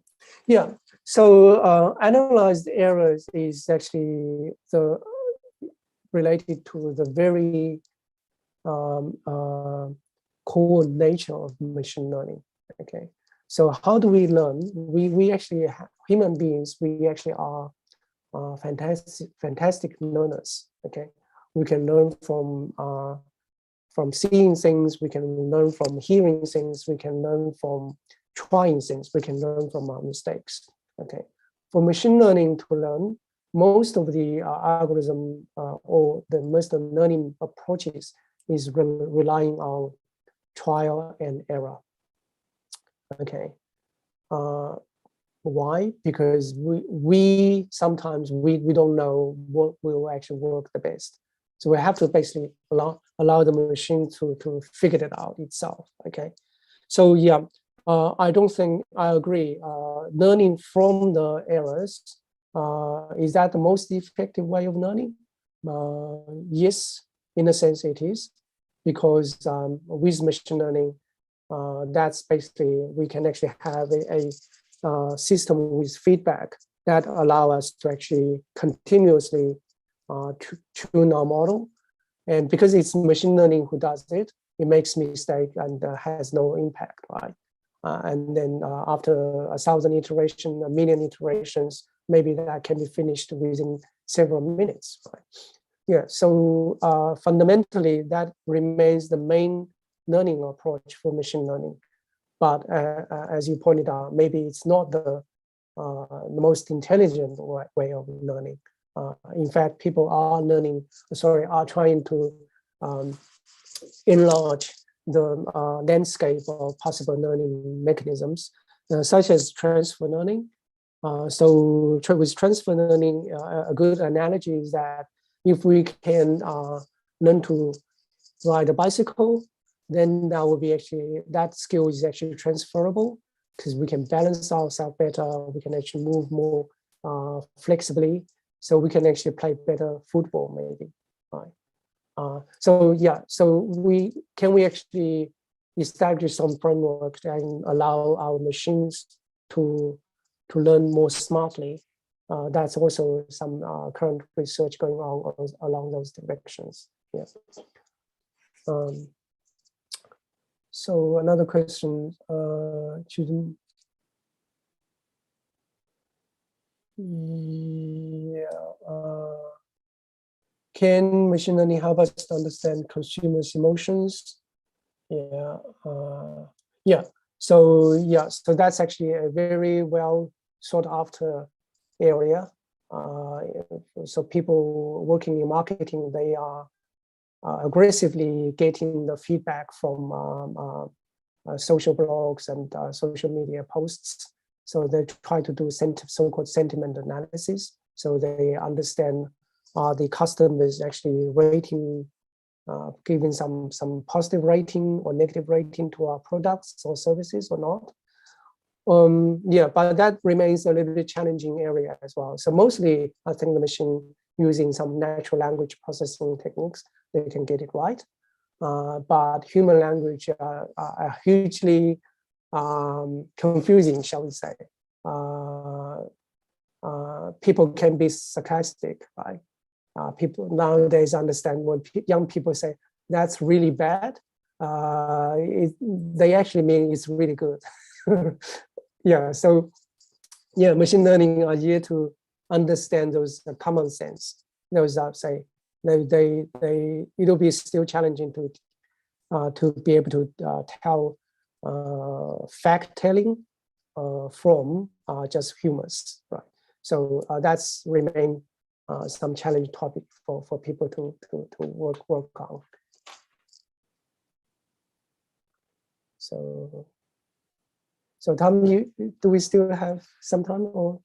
Yeah. So analyzed errors is actually related to the very core nature of machine learning. Okay, so how do we learn? We actually human beings, we actually are fantastic learners. Okay, we can learn from seeing things, we can learn from hearing things, we can learn from trying things, we can learn from our mistakes. Okay, for machine learning to learn, most of the algorithm or the most learning approaches is relying on trial and error. Okay, why? Because we sometimes we don't know what will actually work the best. So we have to basically allow the machine to figure it out itself. Okay, so yeah, I don't think I agree. Learning from the errors, is that the most effective way of learning? Yes, in a sense it is, because with machine learning, that's basically we can actually have a system with feedback that allow us to actually continuously tune our model. And because it's machine learning who does it, it makes mistake and has no impact, right? And then after 1,000 iterations, 1 million iterations, maybe that can be finished within several minutes, right? Yeah, so fundamentally that remains the main learning approach for machine learning. But as you pointed out, maybe it's not the most intelligent way of learning. In fact, people are trying to enlarge the landscape of possible learning mechanisms, such as transfer learning. So with transfer learning, a good analogy is that if we can learn to ride a bicycle, then that skill is actually transferable, because we can balance ourselves better, we can actually move more flexibly, so we can actually play better football maybe, right? So yeah, so we actually establish some framework and allow our machines to learn more smartly. That's also some current research going on along those directions. Yeah. So another question, can machine learning help us to understand consumers' emotions? Yeah, So that's actually a very well sought after area. So people working in marketing, they are aggressively getting the feedback from social blogs and social media posts. So they try to do so-called sentiment analysis. So they understand the customers actually rating, giving some positive rating or negative rating to our products or services or not. Yeah, but that remains a little bit challenging area as well. So mostly, I think the machine using some natural language processing techniques, they can get it right. But human language are hugely confusing, shall we say. People can be sarcastic, right? People nowadays understand when young people say, that's really bad, they actually mean it's really good. Yeah, so yeah, machine learning are here to understand those common sense. Those say it'll be still challenging to be able to tell fact telling from just humors, right? So that's remain some challenge topic for people to work on. So Tom, do we still have some time or?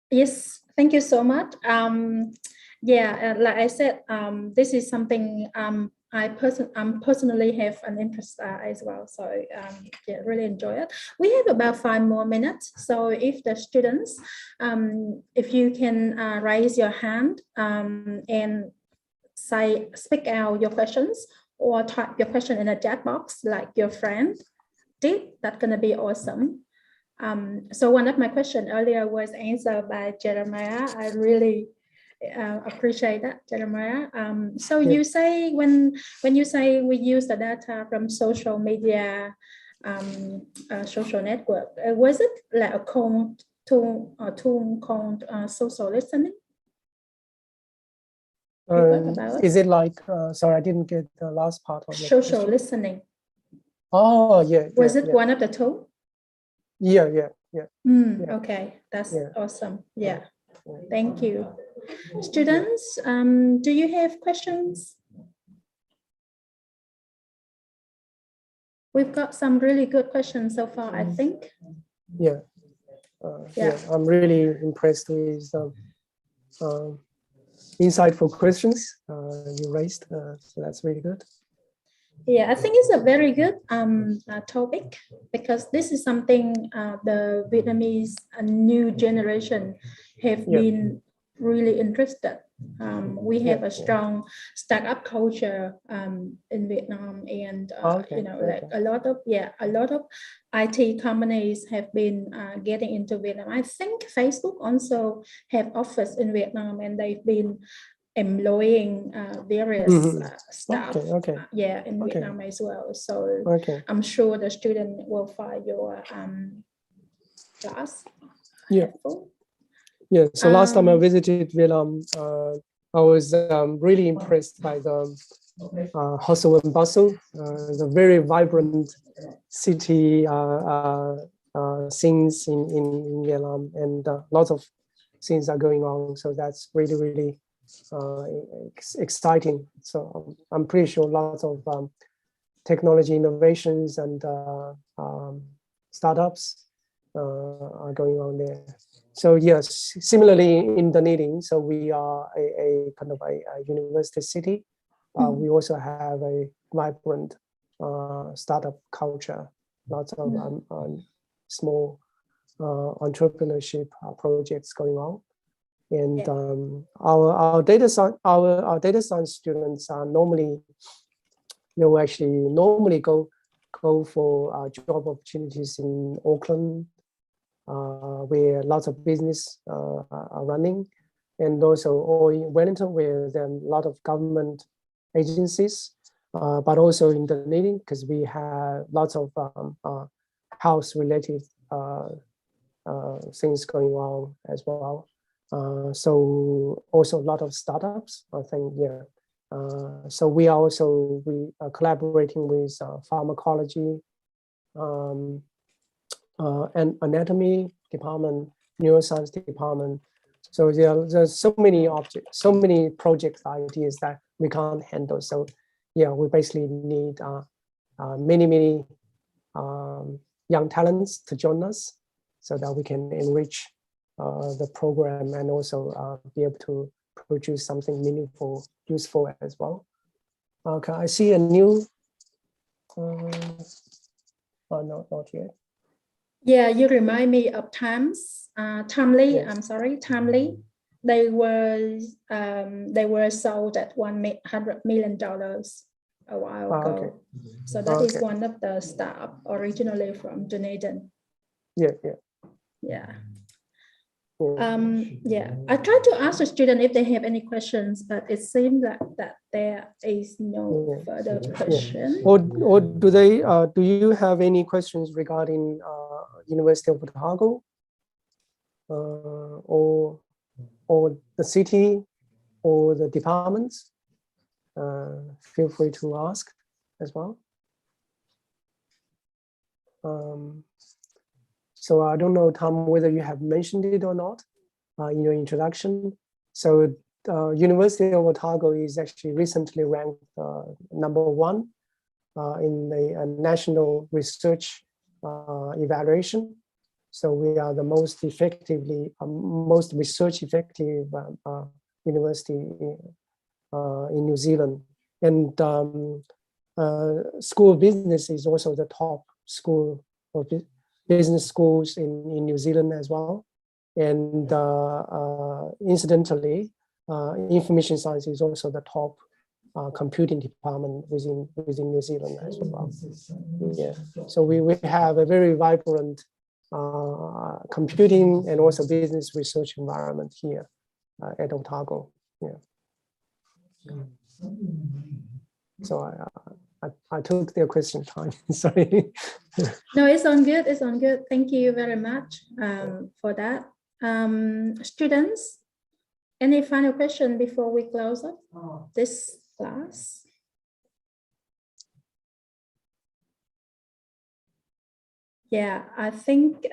Yes, thank you so much. Yeah, like I said, this is something I personally have an interest as well. So yeah, really enjoy it. We have about 5 more minutes. So if the students, if you can raise your hand and speak out your questions or type your question in a chat box like your friend did, that's gonna be awesome. So one of my questions earlier was answered by Jeremiah. I really appreciate that, Jeremiah. So yeah. You say when you say we use the data from social media social network. Was it like a tool called social listening? Is it like, sorry, I didn't get the last part of the social question. Listening. Oh, yeah. Was it one of the tools? Yeah. Okay, that's awesome. Yeah. Yeah. Thank you. Students, do you have questions? We've got some really good questions so far, I think. Yeah. I'm really impressed with insightful questions you raised. So that's really good. Yeah, I think it's a very good topic, because this is something the Vietnamese new generation have been really interested. We have a strong startup culture in Vietnam, and like a lot of IT companies have been getting into Vietnam. I think Facebook also have office in Vietnam, and they've been employing various staff in Vietnam as well. So I'm sure the student will find your class helpful. Yeah, so last time I visited Vietnam, I was really impressed by the hustle and bustle, the very vibrant city scenes in Vietnam, and lots of things are going on. So that's really, really exciting. So I'm pretty sure lots of technology innovations and startups are going on there. So yes, similarly in Dunedin, so we are a kind of a university city. We also have a vibrant startup culture, lots of small entrepreneurship projects going on. And our data science students are normally, normally go for job opportunities in Auckland, where lots of business are running, and also or in Wellington, where there are a lot of government agencies, but also in Dunedin, because we have lots of house-related things going on as well. So also a lot of startups, I think, so we are collaborating with pharmacology and anatomy department, neuroscience department. So there's so many objects, so many project ideas that we can't handle. So we basically need many young talents to join us, so that we can enrich the program and also be able to produce something meaningful, useful as well. Okay, I see a new. No, not yet. Yeah, you remind me of Timely. I'm sorry, Timely. They were sold at $100 million a while ago. So that is one of the startup originally from Dunedin. I tried to ask the student if they have any questions, but it seems that there is no further question. Or do they? Do you have any questions regarding University of Otago, or the city, or the departments? Feel free to ask as well. So I don't know, Tom, whether you have mentioned it or not in your introduction. So University of Otago is actually recently ranked #1 in the national research evaluation. So we are the most research effective university in New Zealand. And School of Business is also the top school of business schools in New Zealand as well. And incidentally, information science is also the top computing department within New Zealand as well. So we have a very vibrant computing and also business research environment here at Otago. So I took their question time. Sorry. No, it's on good. It's on good. Thank you very much for that. Students, any final question before we close up this class? Yeah, I think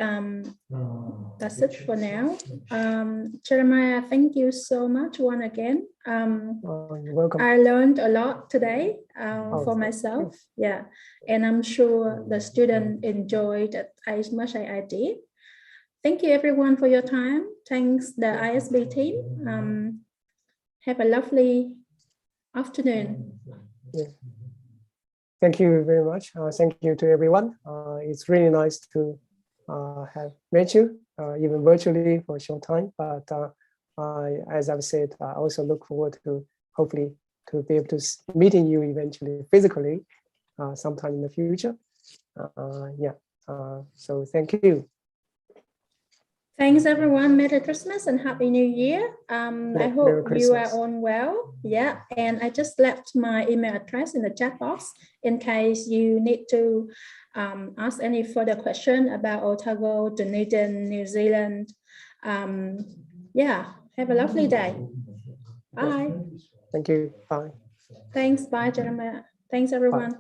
that's it for now. Jeremiah, thank you so much once again. You're welcome. I learned a lot today for myself. Yeah, and I'm sure the student enjoyed it as much as I did. Thank you everyone for your time. Thanks the ISB team. Have a lovely afternoon. Yeah. Thank you very much. Thank you to everyone. It's really nice to have met you, even virtually for a short time. But as I've said, I also look forward to hopefully to be able to meeting you eventually physically sometime in the future. So thank you. Thanks everyone. Merry Christmas and Happy New Year. I hope you are all well. Yeah, and I just left my email address in the chat box in case you need to ask any further question about Otago, Dunedin, New Zealand. Yeah, have a lovely day. Bye. Thank you. Bye. Thanks. Bye, Jeremiah. Thanks everyone. Bye.